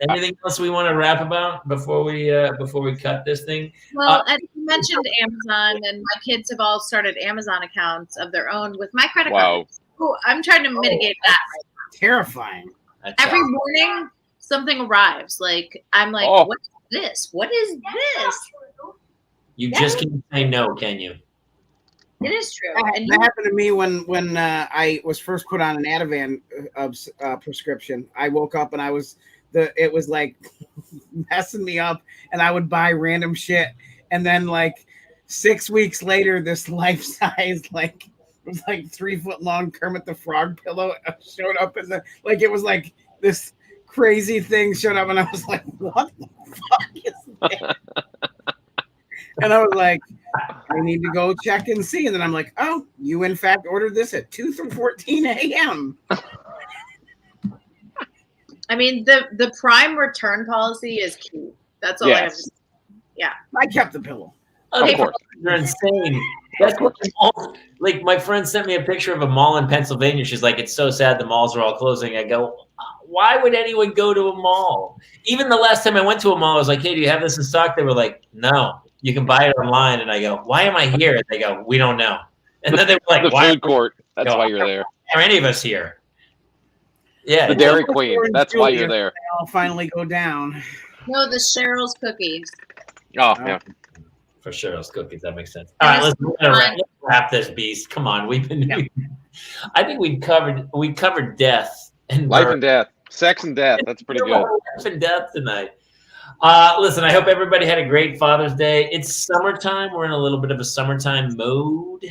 Anything else we want to rap about before we cut this thing? Well, as you mentioned Amazon, and my kids have all started Amazon accounts of their own with my credit card. Ooh, I'm trying to mitigate that. Terrifying. Every morning, something arrives. Like, I'm like, what is this? What is this? You just can't say no, can you? It is true. That happened to me when I was first put on an Ativan prescription. I woke up and it was like messing me up, and I would buy random shit, and then like 6 weeks later, this life size like it was like 3 foot long Kermit the Frog pillow showed up in the like it was like this crazy thing showed up, and I was like, what the fuck is that? And I was like, I need to go check and see. And then I'm like, oh, you in fact ordered this at 2 through 14 a.m. I mean, the Prime return policy is cute. That's all I have to say. Yeah. I kept the pillow. Okay, Of course. you're insane. That's what the mall, like my friend sent me a picture of a mall in Pennsylvania. She's like, it's so sad the malls are all closing. I go, why would anyone go to a mall? Even the last time I went to a mall, I was like, hey, do you have this in stock? They were like, no, you can buy it online. And I go, why am I here? And they go, we don't know. And then they were like, The why food court. That's go, why you're there. are any of us here? Yeah. The Dairy Queen. That's why you're there. I'll finally go down. No, the Cheryl's cookies. Oh, yeah. For sure, those cookies. That makes sense. All right, let's wrap this beast. Come on, I think we covered death and Life and death, sex and death. That's pretty good. Life and death tonight. Listen, I hope everybody had a great Father's Day. It's summertime. We're in a little bit of a summertime mode.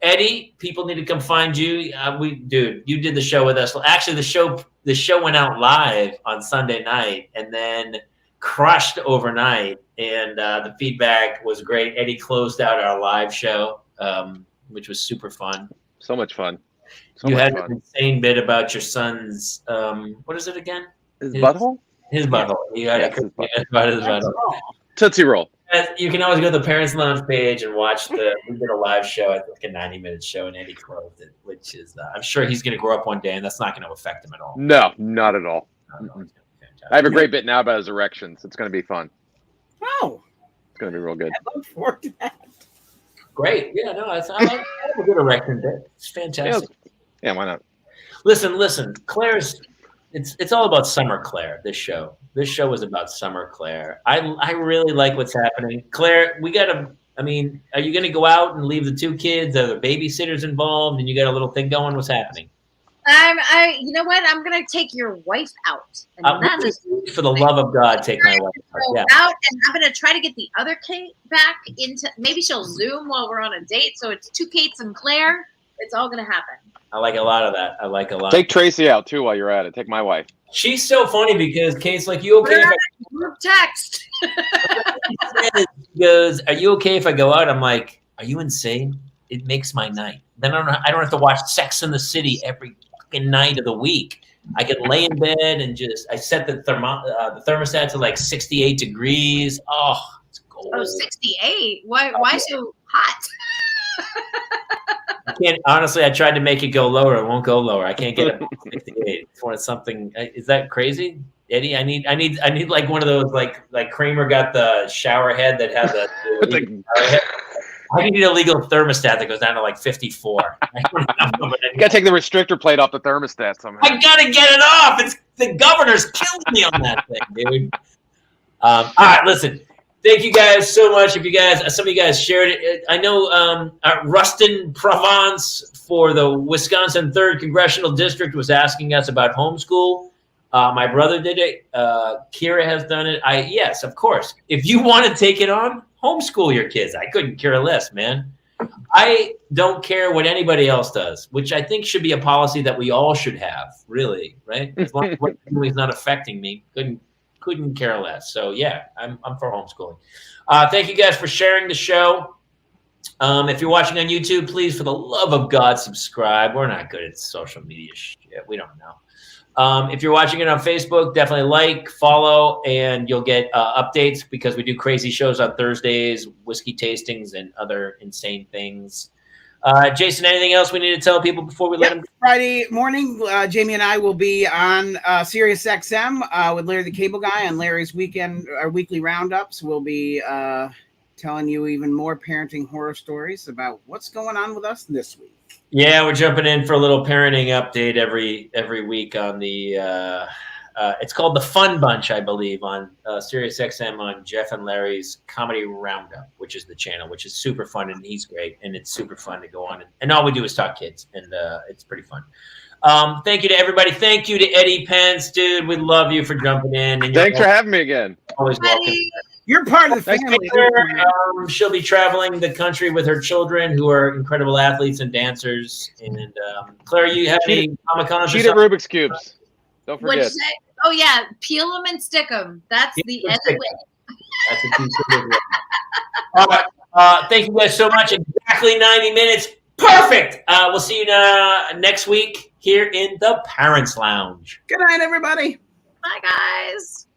Eddie, people need to come find you. You did the show with us. Well, actually, the show went out live on Sunday night and then crushed overnight, and the feedback was great. Eddie closed out our live show, which was super fun. So much fun. You had an insane bit about your son's what is it again? His butthole? His butthole. You had about his butthole. Tootsie Roll. You can always go to the Parents Lounge page and watch we did a live show, I think a 90-minute show, and Eddie closed it, which is I'm sure he's going to grow up one day, and that's not going to affect him at all. No, not at all. I have a great bit now about his erections. It's going to be fun. Oh, it's going to be real good. I look forward to that. Great. Yeah, no, I like a good erection bit. It's fantastic. Yeah, why not? Listen. Claire's. It's all about Summer Claire. This show was about Summer Claire. I really like what's happening. Claire, we got to. I mean, are you going to go out and leave the 2 kids? Are there babysitters involved? And you got a little thing going? What's happening? You know what? I'm gonna take your wife out. And for the love of God, take my wife out, and I'm gonna try to get the other Kate back into. Maybe she'll Zoom while we're on a date, so it's 2 Kates and Claire. It's all gonna happen. I like a lot of that. I like a lot. Take Tracy out too while you're at it. Take my wife. She's so funny because Kate's like, "You okay?" Group text. She goes, "Are you okay if I go out?" I'm like, "Are you insane? It makes my night. Then I don't have to watch Sex in the City every fucking night of the week. I can lay in bed and I set the thermostat to like 68 degrees. Oh, it's gold. Oh, 68? Why so hot? I can't, honestly, I tried to make it go lower. It won't go lower. I can't get it 68. It's one of something. Is that crazy? Eddie, I need like one of those like Kramer got the shower head that had the shower head. I need a legal thermostat that goes down to like 54. You gotta take the restrictor plate off the thermostat somehow. I gotta get it off. It's the governor's killing me on that thing, dude. All right, listen. Thank you guys so much. If some of you guys shared it. I know Rustin Provence for the Wisconsin 3rd Congressional District was asking us about homeschool. My brother did it. Kira has done it. Yes, of course. If you want to take it on, homeschool your kids. I couldn't care less, man. I don't care what anybody else does, which I think should be a policy that we all should have, really, right? As long as what is not affecting me, couldn't care less. So yeah, I'm for homeschooling. Thank you guys for sharing the show. If you're watching on YouTube, please, for the love of God, subscribe. We're not good at social media shit. We don't know. If you're watching it on Facebook, definitely like, follow, and you'll get updates because we do crazy shows on Thursdays, whiskey tastings, and other insane things. Jason, anything else we need to tell people before we let them go? Friday morning, Jamie and I will be on Sirius XM with Larry the Cable Guy on Larry's weekly roundups. We'll be telling you even more parenting horror stories about what's going on with us this week. Yeah, we're jumping in for a little parenting update every week on the it's called the Fun Bunch, I believe, on Sirius XM on Jeff and Larry's Comedy Roundup, which is the channel, which is super fun, and he's great, and it's super fun to go on. And all we do is talk kids, and it's pretty fun. Thank you to everybody. Thank you to Eddie Pence, dude. We love you for jumping in. And Thanks for having me again. always welcome. You're part of the Thanks, family. She'll be traveling the country with her children, who are incredible athletes and dancers. And Claire, you have any Comic-Cons? Cheat at Rubik's Cubes. Don't What'd you forget. say? Oh yeah, peel them and stick them. That's the Eddie way. That's a two-sided way. All right. Thank you guys so much. Exactly 90 minutes. Perfect. We'll see you next week here in the Parents Lounge. Good night, everybody. Bye, guys.